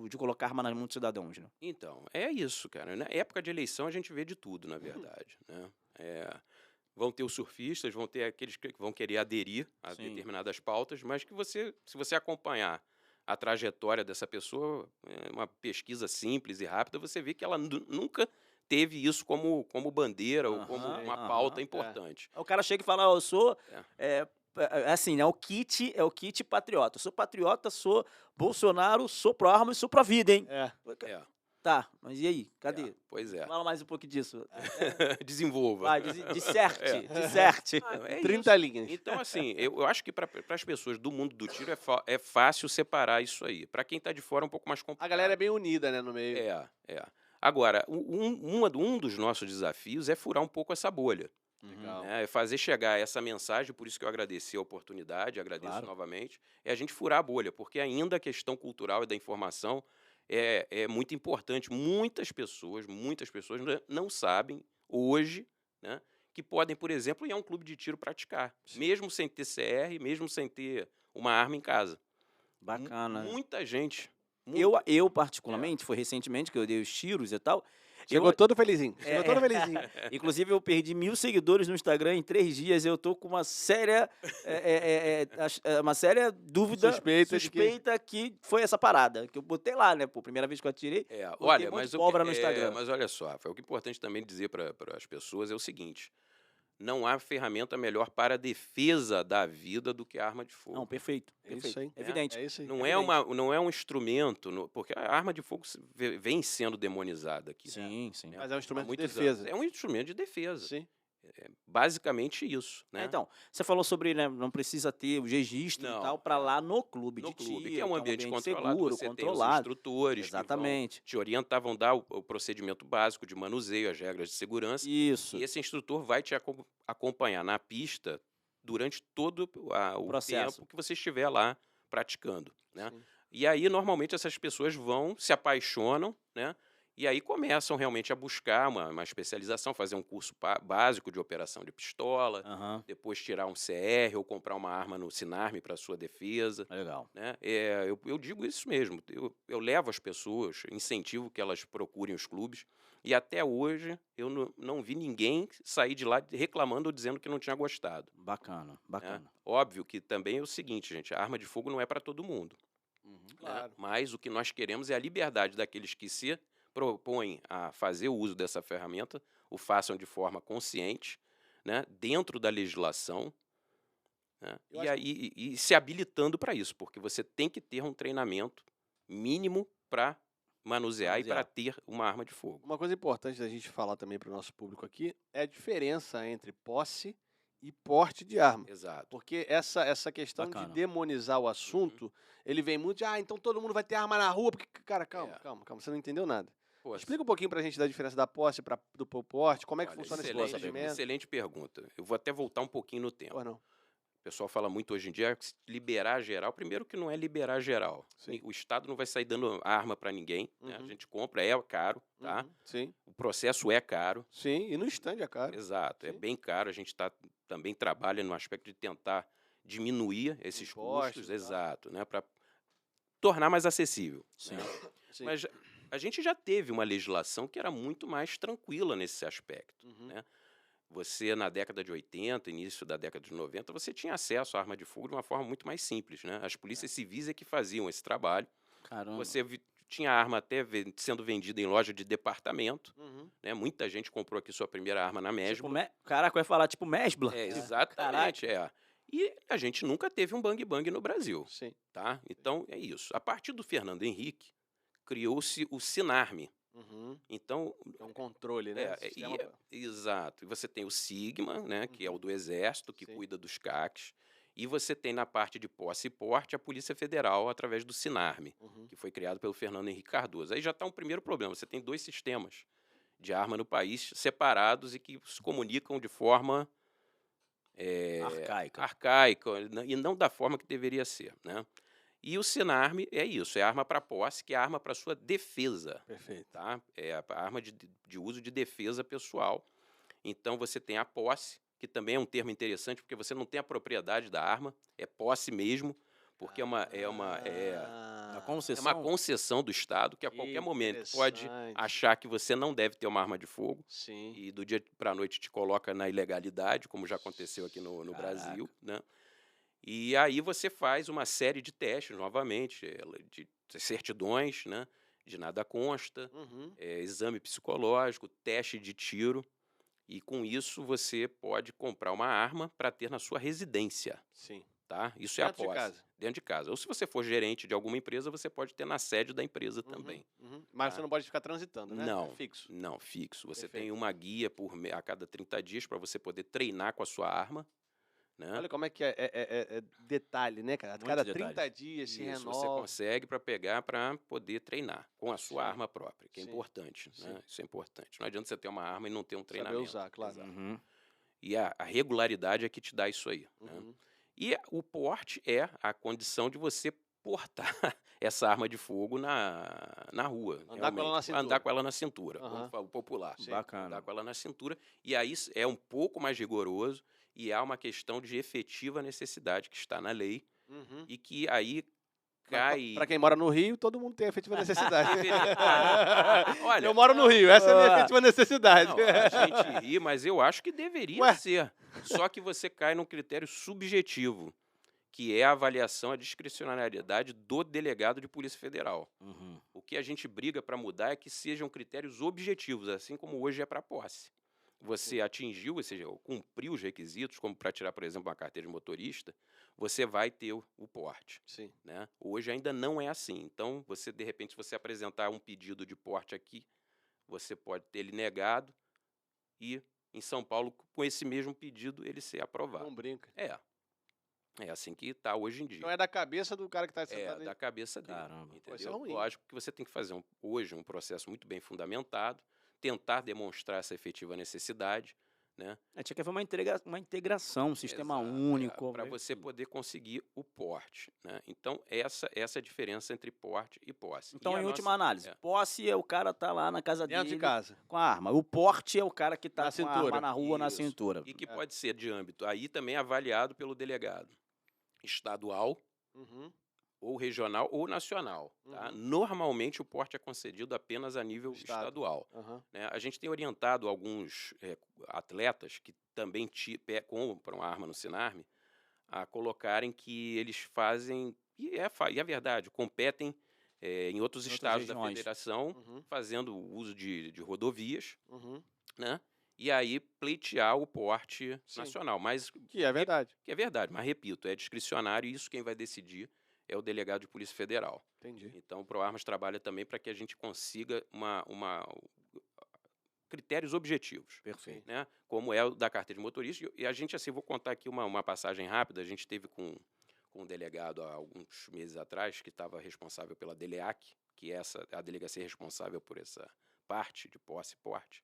de colocar arma nas mãos dos cidadãos, né? Então, é isso, cara. Na época de eleição a gente vê de tudo, na verdade, né? Vão ter os surfistas, vão ter aqueles que vão querer aderir a Sim. determinadas pautas, mas que se você acompanhar a trajetória dessa pessoa, uma pesquisa simples e rápida, você vê que ela nunca teve isso como bandeira ou como Aham, uma aham. pauta importante. O cara chega e fala, eu sou, assim, né, é o kit patriota. Eu sou patriota, sou Bolsonaro, sou pró-armas, sou pró-vida, hein? É. É, Tá, mas e aí? Cadê? pois é. Fala mais um pouco disso. Desenvolva. Vai, disserte. É 30 isso. linhas. Então, assim, eu acho que para as pessoas do mundo do tiro é fácil separar isso aí. Para quem está de fora é um pouco mais complicado. A galera é bem unida, né, no meio. Agora, um dos nossos desafios é furar um pouco essa bolha. Legal. Né? É fazer chegar essa mensagem, por isso que eu agradeci a oportunidade, agradeço Claro. novamente, é a gente furar a bolha, porque ainda a questão cultural e da informação é muito importante. Muitas pessoas não sabem hoje, né, que podem, por exemplo, ir a um clube de tiro praticar, mesmo sem ter CR, mesmo sem ter uma arma em casa. Bacana. Muita gente. Eu particularmente, foi recentemente que eu dei os tiros e tal, Chegou todo felizinho. É, Chegou todo é. felizinho. Inclusive, eu perdi 1.000 seguidores no Instagram em 3 dias. Eu tô com uma séria, uma séria dúvida, Suspeita de que- suspeita que foi essa parada. Que eu botei lá, né? Pô, primeira vez que eu atirei, botei Olha, um monte mas, de pólvora no Instagram. mas olha só, Rafael, o que é importante também dizer para as pessoas é o seguinte: não há ferramenta melhor para a defesa da vida do que a arma de fogo. Não, perfeito. É isso Perfeito. aí. Evidente. É isso aí. Não evidente. não é um instrumento, porque a arma de fogo vem sendo demonizada aqui. Sim, sim. Mas é um Há instrumento de muitos defesa. anos. É um instrumento de defesa. Sim. Basicamente isso, né? Então, você falou sobre, né, não precisa ter o registro Não, e tal para lá no clube No de clube, tiro, que é um ambiente controlado, seguro, você tem os controlado. instrutores Exatamente. que vão te orientar, vão dar o procedimento básico de manuseio, as regras de segurança, Isso. e esse instrutor vai te acompanhar na pista durante todo o Processo. tempo que você estiver lá praticando, né? Sim. E aí, normalmente, essas pessoas vão, se apaixonam, né? E aí começam realmente a buscar uma especialização, fazer um curso básico de operação de pistola, Aham. depois tirar um CR ou comprar uma arma no Sinarme para sua defesa, Legal. né? Eu digo isso mesmo, eu levo as pessoas, incentivo que elas procurem os clubes, e até hoje eu não vi ninguém sair de lá reclamando ou dizendo que não tinha gostado. Bacana, Né? bacana. Óbvio que também é o seguinte, gente, a arma de fogo não é para todo mundo. Né? Claro. Mas o que nós queremos é a liberdade daqueles que se propõem a fazer o uso dessa ferramenta, o façam de forma consciente, né? Dentro da legislação, né? Eu E acho aí e se habilitando para isso, porque você tem que ter um treinamento mínimo para manusear e para ter uma arma de fogo. Uma coisa importante da gente falar também para o nosso público aqui é a diferença entre posse e porte de arma. Exato. Porque essa questão Bacana. de demonizar o assunto, ele vem muito de, então todo mundo vai ter arma na rua, porque, cara, calma, você não entendeu nada. Pô, Explica um pouquinho pra gente da diferença da posse do porte, como é que olha, funciona esse excelente, procedimento. excelente pergunta. Eu vou até voltar um pouquinho no tempo. Ou não? O pessoal fala muito hoje em dia que liberar geral. Primeiro que não é liberar geral. Sim. O Estado não vai sair dando arma para ninguém. Né? A Uhum. gente compra, é caro, tá? Uhum. Sim, O processo é caro. sim, e no stand é caro. Exato, é Sim. bem caro. A gente também trabalha no aspecto de tentar diminuir esses Impostos custos, e tal. exato, né? Para tornar mais acessível. Sim. Né? Sim. Mas a gente já teve uma legislação que era muito mais tranquila nesse aspecto. Uhum. Né? Você, na década de 80, início da década de 90, você tinha acesso à arma de fogo de uma forma muito mais simples. Né? As polícias civis é que faziam esse trabalho. Caramba. Você tinha arma até sendo vendida em loja de departamento. Uhum. Né? Muita gente comprou aqui sua primeira arma na Tipo, Mesbla. caraca, eu ia falar tipo Mesbla. Exatamente, E a gente nunca teve um bang-bang no Brasil. Sim. Tá? Então, é isso. A partir do Fernando Henrique, criou-se o Sinarme. Uhum. Então, É um controle, né? Sistema- exato. E você tem o Sigma, né, que é o do Exército, que Sim. cuida dos CACs. E você tem na parte de posse e porte a Polícia Federal através do Sinarme, Uhum. que foi criado pelo Fernando Henrique Cardoso. Aí já está um primeiro problema. Você tem 2 sistemas de arma no país separados e que se comunicam de forma arcaica e não da forma que deveria ser, né? E o Sinarme é isso, é arma para posse, que é arma para sua defesa. Perfeito. Tá? É a arma de uso de defesa pessoal. Então você tem a posse, que também é um termo interessante, porque você não tem a propriedade da arma, é posse mesmo, porque é uma concessão. concessão do Estado, que a Que qualquer momento pode interessante. achar que você não deve ter uma arma de fogo, Sim. e do dia para a noite te coloca na ilegalidade, como já aconteceu aqui no Brasil, né? E aí você faz uma série de testes, novamente, de certidões, né? De nada consta, Uhum. exame psicológico, teste de tiro, e com isso você pode comprar uma arma para ter na sua residência, Sim. tá? Isso é a Dentro de posse. casa. Dentro de casa. Ou se você for gerente de alguma empresa, você pode ter na sede da empresa também. Uhum. Mas você não pode ficar transitando, né? Não. É fixo. Não, fixo. Você Perfeito. tem uma guia a cada 30 dias para você poder treinar com a sua arma, né? Olha como é que é detalhe, né, cara? A Muito cada detalhe. 30 dias se Isso, você renova. consegue para pegar para poder treinar com a sua Sim. arma própria, que é Sim. importante, Sim. né? Isso é importante. Não adianta você ter uma arma e não ter um Saber treinamento. usar, claro. Exato. Uhum. E a regularidade é que te dá isso aí. Né? Uhum. E o porte é a condição de você portar essa arma de fogo na rua. Andar com ela na realmente. cintura. Andar com ela na cintura, Aham. como fala o popular. Sim. Bacana. Andar com ela na cintura. E aí é um pouco mais rigoroso e há uma questão de efetiva necessidade que está na lei Uhum. e que aí cai... Para quem mora no Rio, todo mundo tem efetiva necessidade. Olha, Eu moro no Rio, essa é a minha efetiva necessidade. não, a gente ri, mas eu acho que deveria Ué? ser. Só que você cai num critério subjetivo, que é a avaliação, a discricionariedade do delegado de Polícia Federal. Uhum. O que a gente briga para mudar é que sejam critérios objetivos, assim como hoje é para posse. Você atingiu, ou seja, cumpriu os requisitos, como para tirar, por exemplo, uma carteira de motorista, você vai ter o porte. Sim. Né? Hoje ainda não é assim. Então, você, de repente, se você apresentar um pedido de porte aqui, você pode ter ele negado e, em São Paulo, com esse mesmo pedido, ele ser aprovado. Não brinca. É assim que está hoje em dia. Então é da cabeça do cara que está sentado aí. Da cabeça dele. Caramba. Pô, isso é Entendeu? ruim. Lógico que você tem que fazer hoje um processo muito bem fundamentado, tentar demonstrar essa efetiva necessidade, né? Tinha que haver uma integração, um sistema Exato, único. para você poder conseguir o porte. Né? Então, essa é a diferença entre porte e posse. Então, E a em última nossa- análise, posse é o cara tá lá na casa Dentro de dele casa. com a arma. O porte é o cara que tá Na com a cintura. arma na rua, na Isso. cintura. E que pode ser de âmbito, aí também é avaliado pelo delegado estadual, Uhum. ou regional, ou nacional. Tá? Uhum. Normalmente, o porte é concedido apenas a nível Estado. estadual. Aham. Né? A gente tem orientado alguns atletas que também compram arma no Sinarme a colocarem que eles fazem, e é verdade, competem em outros Em outras estados da regiões. federação, Uhum. fazendo uso de rodovias, Uhum. né? E aí pleitear o porte Sim. nacional. Mas, Que é verdade. que é verdade, mas repito, é discricionário e isso quem vai decidir é o delegado de Polícia Federal. Entendi. Então, o ProArmas trabalha também para que a gente consiga critérios objetivos, Perfeito. né? Como é o da carteira de motorista. E a gente, assim, vou contar aqui uma passagem rápida. A gente teve com um delegado há alguns meses atrás, que estava responsável pela DELEAC, que é a delegacia responsável por essa parte de posse e porte,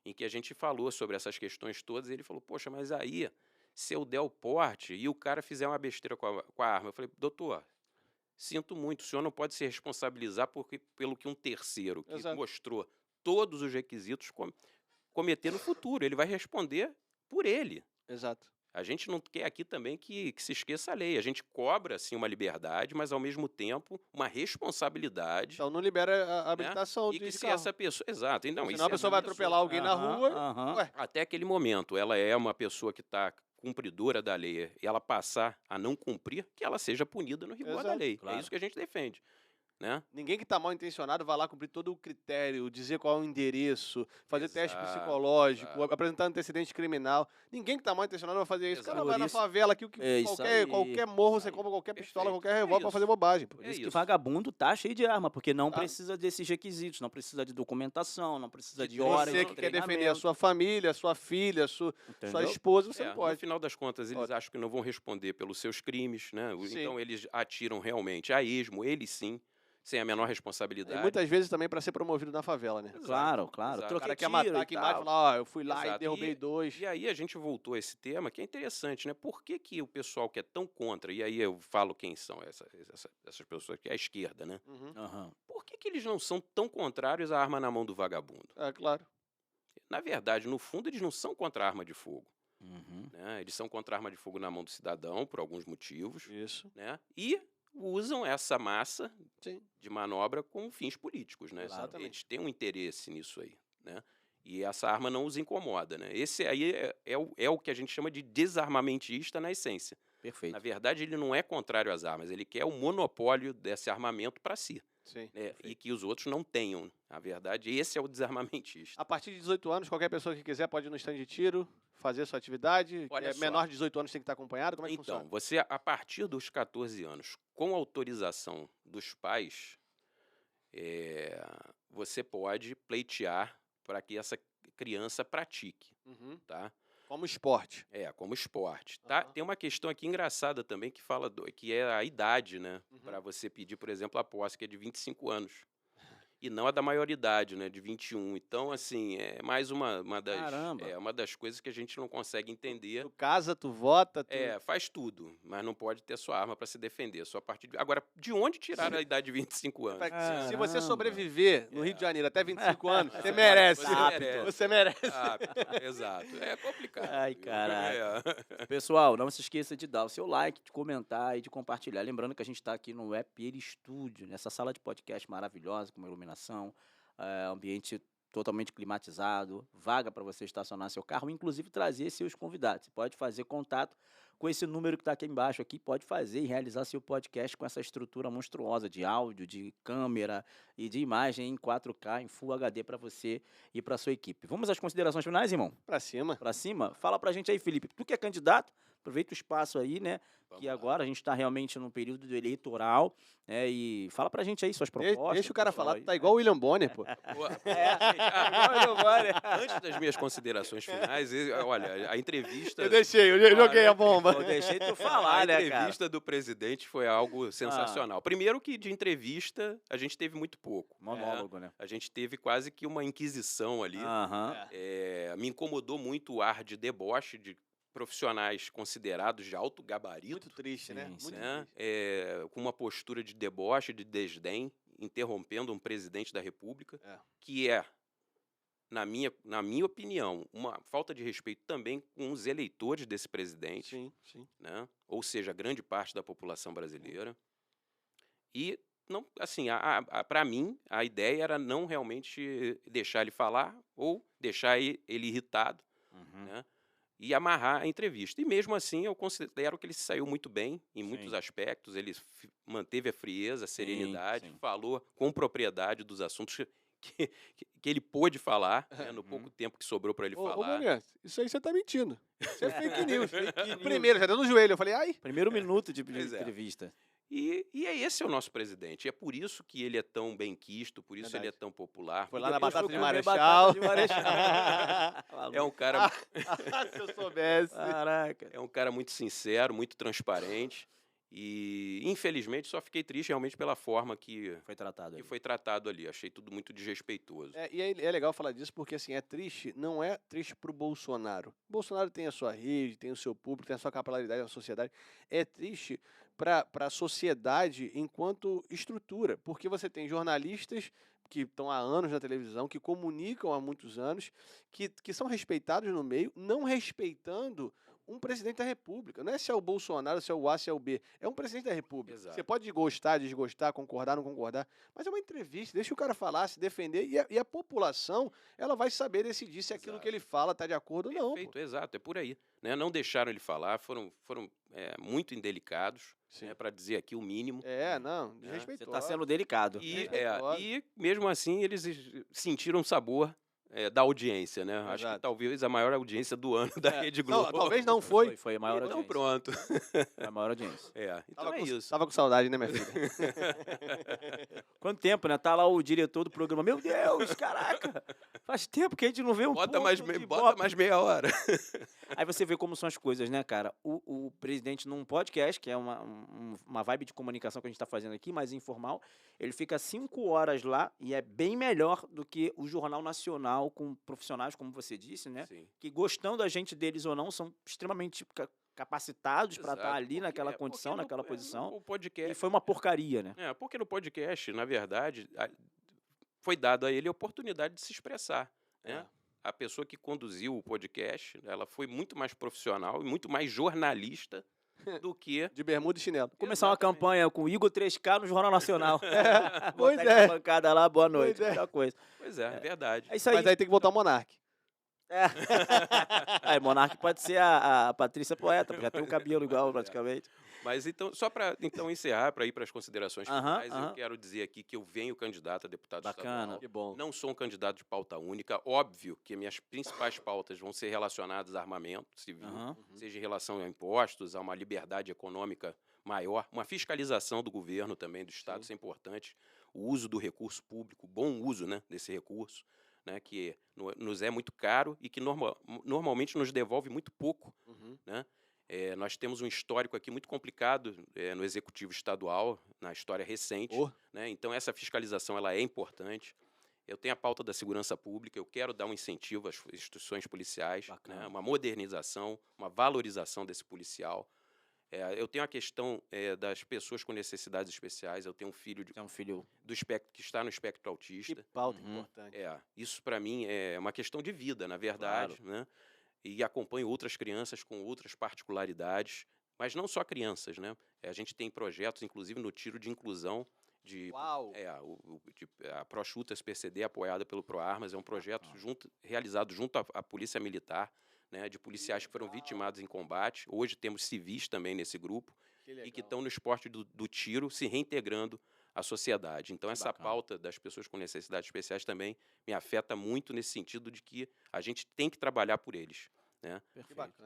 em que a gente falou sobre essas questões todas, e ele falou, poxa, mas aí, se eu der o porte e o cara fizer uma besteira com a arma, eu falei, doutor, sinto muito, o senhor não pode se responsabilizar pelo que um terceiro que Exato. mostrou todos os requisitos cometer no futuro. Ele vai responder por ele. Exato. A gente não quer aqui também que se esqueça a lei. A gente cobra, sim, uma liberdade, mas, ao mesmo tempo, uma responsabilidade. Então não libera a habilitação E de que se carro. essa pessoa... Exato. Então, Senão a pessoa vai atropelar alguém na Aham, rua. aham. Ué, Até aquele momento, ela é uma pessoa que está cumpridora da lei e ela passar a não cumprir, que ela seja punida no rigor da Exato, lei. claro. É isso que a gente defende. Né? ninguém que está mal intencionado vai lá cumprir todo o critério, dizer qual é o endereço, fazer teste Exato, psicológico, exato. apresentar antecedente criminal. Ninguém que está mal intencionado vai fazer isso. O cara Exato. vai Por na isso- favela aqui, É isso aí. qualquer morro, Isso você aí. compra qualquer pistola, Perfeito. qualquer É revólver para isso. fazer bobagem. Pô. Por É isso que isso. vagabundo tá cheio de arma, porque não Tá. precisa desses requisitos, não precisa de documentação, não precisa de Você horas Você de que quer defender a treinamento, sua família, sua filha, sua entendeu? esposa, você não No pode. final das contas, eles Pode. acham que não vão responder pelos seus crimes, né? Sim. Então eles atiram realmente a esmo, eles sim, sem a menor E responsabilidade. muitas vezes também para ser promovido na favela, né? Exato, Claro, claro. exato. O Troquei cara quer tiro matar e aqui embaixo e tal. falar, ó, eu fui lá e Exato. derrubei dois. E aí a gente voltou a esse tema que é interessante, né? Por que o pessoal que é tão contra, e aí eu falo quem são essas pessoas, que é a esquerda, né? Uhum. Aham. Por que eles não são tão contrários à arma na mão do vagabundo? É, claro. Na verdade, no fundo, eles não são contra a arma de fogo. Uhum. Né? Eles são contra a arma de fogo na mão do cidadão, por alguns motivos. Isso. Né? E usam essa massa Sim. de manobra com fins políticos, né? Exatamente. Eles têm um interesse nisso aí, né? E essa arma não os incomoda, né? Esse aí é o que a gente chama de desarmamentista na essência. Perfeito. Na verdade, ele não é contrário às armas, ele quer o monopólio desse armamento para si, Sim. né? E que os outros não tenham. Na verdade, esse é o desarmamentista. A partir de 18 anos, qualquer pessoa que quiser pode ir no stand de tiro, fazer sua atividade. Olha só. Menor de 18 anos tem que estar acompanhado. Como é que Então, funciona? você, a partir dos 14 anos, com autorização dos pais, você pode pleitear para que essa criança pratique, Uhum. tá? Como esporte. Como esporte. Tá? Aham. Tem uma questão aqui engraçada também que fala que é a idade, né? Uhum. Para você pedir, por exemplo, a posse, que é de 25 anos. e não a da maioridade, né, de 21. Então, assim, é mais uma Caramba. das coisas que a gente não consegue entender. Tu casa, tu vota, tu... Faz tudo, mas não pode ter sua arma para se defender. Só a partir de... Agora, de onde tirar a idade de 25 anos? Se você Caramba. sobreviver no Rio de Janeiro até 25 anos, você Você merece. merece. Você merece. Exato. É complicado. Ai, caraca. É. Pessoal, não se esqueça de dar o seu like, de comentar e de compartilhar. Lembrando que a gente está aqui no App Studio, nessa sala de podcast maravilhosa, com uma iluminação, ambiente totalmente climatizado, vaga para você estacionar seu carro, inclusive trazer seus convidados. Você pode fazer contato com esse número que está aqui embaixo, aqui, pode fazer e realizar seu podcast com essa estrutura monstruosa de áudio, de câmera e de imagem em 4K, em Full HD para você e para sua equipe. Vamos às considerações finais, irmão? Pra cima. Para cima? Fala pra gente aí, Felipe. Tu que é candidato, aproveita o espaço aí, né? Vamos Que lá. agora a gente está realmente no período eleitoral, né? E fala pra gente aí suas propostas. Deixa o cara pessoal falar, aí. tu tá igual o William Bonner, pô. Antes das minhas considerações finais, olha, a entrevista. Eu joguei a bomba. Eu deixei tu A falar, né, cara? entrevista do presidente foi algo sensacional. Primeiro que de entrevista a gente teve muito pouco. Monólogo, né? A gente teve quase que uma inquisição ali. Aham. Me incomodou muito o ar de deboche de profissionais considerados de alto gabarito, Muito triste, né? Sim, Muito sim. né? triste. Com uma postura de deboche, de desdém, interrompendo um presidente da República, É. que é, na minha opinião, uma falta de respeito também com os eleitores desse presidente, Sim, sim. né? Ou seja, grande parte da população brasileira. E, não, assim, para mim, a ideia era não realmente deixar ele falar ou deixar ele irritado, Uhum. né? E amarrar a entrevista. E mesmo assim, eu considero que ele se saiu muito bem em muitos Sim. aspectos. Ele manteve a frieza, a serenidade, sim. falou com propriedade dos assuntos que ele pôde falar, né, no Uhum. pouco tempo que sobrou para ele Ô, falar. Bonner, isso aí você tá mentindo. Isso é fake news. Fake news. Primeiro, já deu no joelho. Eu falei, ai. Primeiro minuto de Pois é. entrevista. E esse é o nosso presidente. E é por isso que ele é tão benquisto, por isso ele é Verdade. tão popular. Foi E lá na depois Batata foi de comer Marechal. batata de Marechal. É um cara, Se eu soubesse. Caraca. é um cara muito sincero, muito transparente. E, infelizmente, só fiquei triste realmente pela forma que Foi tratado aí. foi tratado ali. Achei tudo muito desrespeitoso. E é legal falar disso porque, assim, é triste, não é triste pro Bolsonaro. O Bolsonaro tem a sua rede, tem o seu público, tem a sua capilaridade na sociedade. É triste para a sociedade enquanto estrutura, porque você tem jornalistas que estão há anos na televisão, que comunicam há muitos anos, que são respeitados no meio, não respeitando um presidente da República. Não é se é o Bolsonaro, se é o A, se é o B. É um presidente da República. Exato. Você pode gostar, desgostar, concordar, não concordar, mas é uma entrevista. Deixa o cara falar, se defender, e a população ela vai saber decidir se aquilo Exato. que ele fala está de acordo ou não. Pô. Perfeito, exato, é por aí. Né? Não deixaram ele falar, foram muito indelicados, Sim. né, para dizer aqui o mínimo. Não, Você desrespeitoso. tá sendo delicado. E mesmo assim, eles sentiram o sabor da audiência, né? Acho que Exato. talvez a maior audiência do ano da Rede Não, Globo. talvez não foi. Foi a maior Então audiência. pronto. Foi a maior audiência. Então é isso. Tava com saudade, né, minha filha? Quanto tempo, né? Tá lá o diretor do programa. Meu Deus, caraca! Faz tempo que a gente não vê um Bota ponto mais, de bota Ibope. mais meia hora. Aí você vê como são as coisas, né, cara? O presidente num podcast, que é uma vibe de comunicação que a gente tá fazendo aqui, mais informal, ele fica 5 horas lá e é bem melhor do que o Jornal Nacional com profissionais, como você disse, né? Sim. Que gostando da gente deles ou não, são extremamente capacitados para estar Exato, ali porque- naquela porque condição, no- naquela posição. O podcast. E foi uma porcaria, né? Porque no podcast, na verdade, foi dado a ele a oportunidade de se expressar. Né? A pessoa que conduziu o podcast, ela foi muito mais profissional e muito mais jornalista do que... De bermuda e chinelo. Começar uma Exatamente. campanha com o Igor 3K no Jornal Nacional. pois Botar é. na bancada lá, boa noite, Pois é. melhor coisa. Pois é verdade. É isso aí. Mas aí tem que voltar o Monark. É. Aí, Monark pode ser a Patrícia Poeta, já tem o cabelo igual praticamente. Mas então, só para encerrar, para ir para as considerações Aham, finais, aham. eu quero dizer aqui que eu venho candidato a deputado Bacana. estadual. Que bom. Não sou um candidato de pauta única. Óbvio que minhas principais pautas vão ser relacionadas a armamento civil, Aham. seja em relação a impostos, a uma liberdade econômica maior, uma fiscalização do governo também, do Estado, Sim. isso é importante. O uso do recurso público, bom uso, né, desse recurso, né, que nos é muito caro e que normalmente nos devolve muito pouco. Uhum. Né? Nós temos um histórico aqui muito complicado no Executivo Estadual, na história recente. Né? Então, essa fiscalização ela é importante. Eu tenho a pauta da segurança pública, eu quero dar um incentivo às instituições policiais, né? Uma modernização, uma valorização desse policial. Eu tenho a questão das pessoas com necessidades especiais. Eu tenho um filho, do espectro, que está no espectro autista. Que pauta importante. Isso, para mim, é uma questão de vida, na verdade. Claro. Né? E acompanho outras crianças com outras particularidades, mas não só crianças. Né? A gente tem projetos, inclusive, no tiro de inclusão. Uau! A Proschutas PCD, apoiada pelo ProArmas, é um projeto realizado junto à Polícia Militar, né, de policiais que foram vitimados em combate. Hoje temos civis também nesse grupo e que estão no esporte do tiro se reintegrando à sociedade. Então, essa pauta das pessoas com necessidades especiais também me afeta muito nesse sentido de que a gente tem que trabalhar por eles. Né?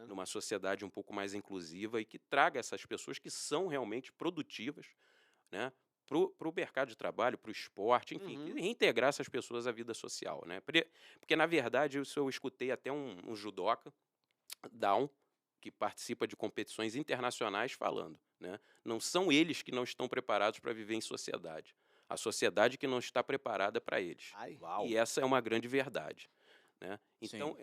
Numa sociedade um pouco mais inclusiva e que traga essas pessoas que são realmente produtivas, né, para o mercado de trabalho, para o esporte, enfim, reintegrar essas pessoas à vida social. Né? Porque, na verdade, eu escutei até um judoca, Down, que participa de competições internacionais, falando, né? Não são eles que não estão preparados para viver em sociedade. A sociedade que não está preparada para eles. E essa é uma grande verdade. Né? Então,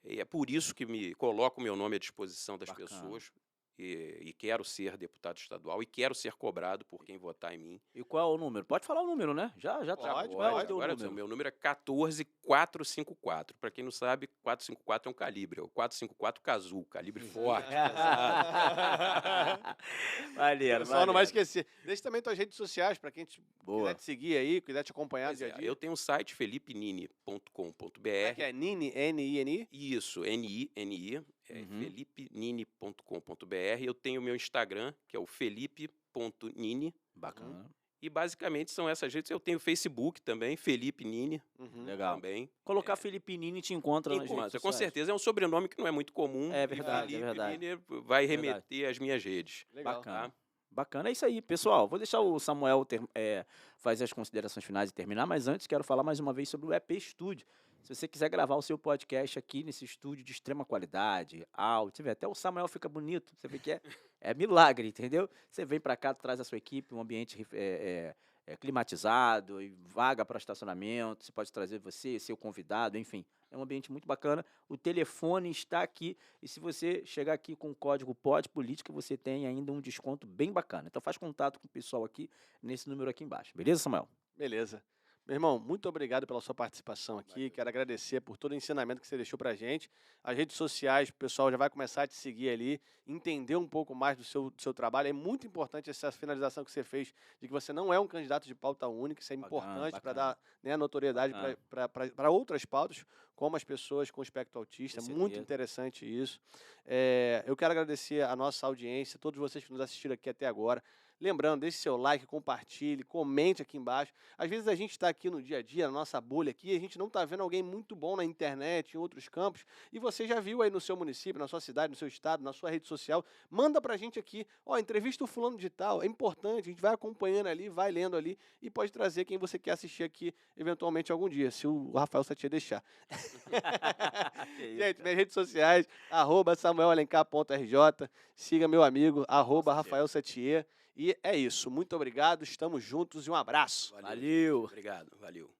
é por isso que me coloco o meu nome à disposição das pessoas. E quero ser deputado estadual e quero ser cobrado por quem votar em mim. E qual é o número? Pode falar o número, né? Já pode. Agora, o meu número é 14454. Para quem não sabe, 454 é um calibre. É o 454 Cazul, calibre forte. Maneiro, Só não vai esquecer. Deixa também tuas redes sociais para quem quiser te seguir aí, quiser te acompanhar dia a dia. Eu tenho um site, felipenini.com.br. Que é Nini, N-I-N-I? Isso, N-I-N-I. felipenini.com.br. Eu tenho o meu Instagram, que é o felipe.nini. Bacana. E basicamente são essas redes. Eu tenho o Facebook também, Felipe Nini. Legal. Também. Colocar Felipe Nini te encontra nas redes sociais. Com certeza. É um sobrenome que não é muito comum. É verdade, Felipe Nini vai remeter às minhas redes. Legal. Bacana. Tá? Bacana, é isso aí, pessoal. Vou deixar o Samuel fazer as considerações finais e terminar, mas antes quero falar mais uma vez sobre o EP Studio. Se você quiser gravar o seu podcast aqui nesse estúdio de extrema qualidade, áudio, você vê, até o Samuel fica bonito, você vê que é milagre, entendeu? Você vem para cá, traz a sua equipe, um ambiente climatizado, e vaga para estacionamento, você pode trazer você, seu convidado, enfim. É um ambiente muito bacana. O telefone está aqui e se você chegar aqui com o código PODPolítica, você tem ainda um desconto bem bacana. Então faz contato com o pessoal aqui nesse número aqui embaixo. Beleza, Samuel? Beleza. Meu irmão, muito obrigado pela sua participação aqui. Quero agradecer por todo o ensinamento que você deixou pra gente. As redes sociais, o pessoal já vai começar a te seguir ali, entender um pouco mais do seu trabalho. É muito importante essa finalização que você fez, de que você não é um candidato de pauta única. Isso é importante para dar notoriedade para outras pautas, como as pessoas com espectro autista. É muito interessante isso. Eu quero agradecer a nossa audiência, todos vocês que nos assistiram aqui até agora. Lembrando, deixe seu like, compartilhe, comente aqui embaixo. Às vezes a gente está aqui no dia a dia, na nossa bolha aqui, e a gente não está vendo alguém muito bom na internet, em outros campos, e você já viu aí no seu município, na sua cidade, no seu estado, na sua rede social, manda pra gente aqui, entrevista o fulano de tal, é importante, a gente vai acompanhando ali, vai lendo ali, e pode trazer quem você quer assistir aqui, eventualmente, algum dia, se o Rafael Satie deixar. Gente, minhas redes sociais, @samuelalencar.rj, siga meu amigo, @Rafael Satie. E é isso. Muito obrigado. Estamos juntos e um abraço. Valeu. Obrigado. Valeu.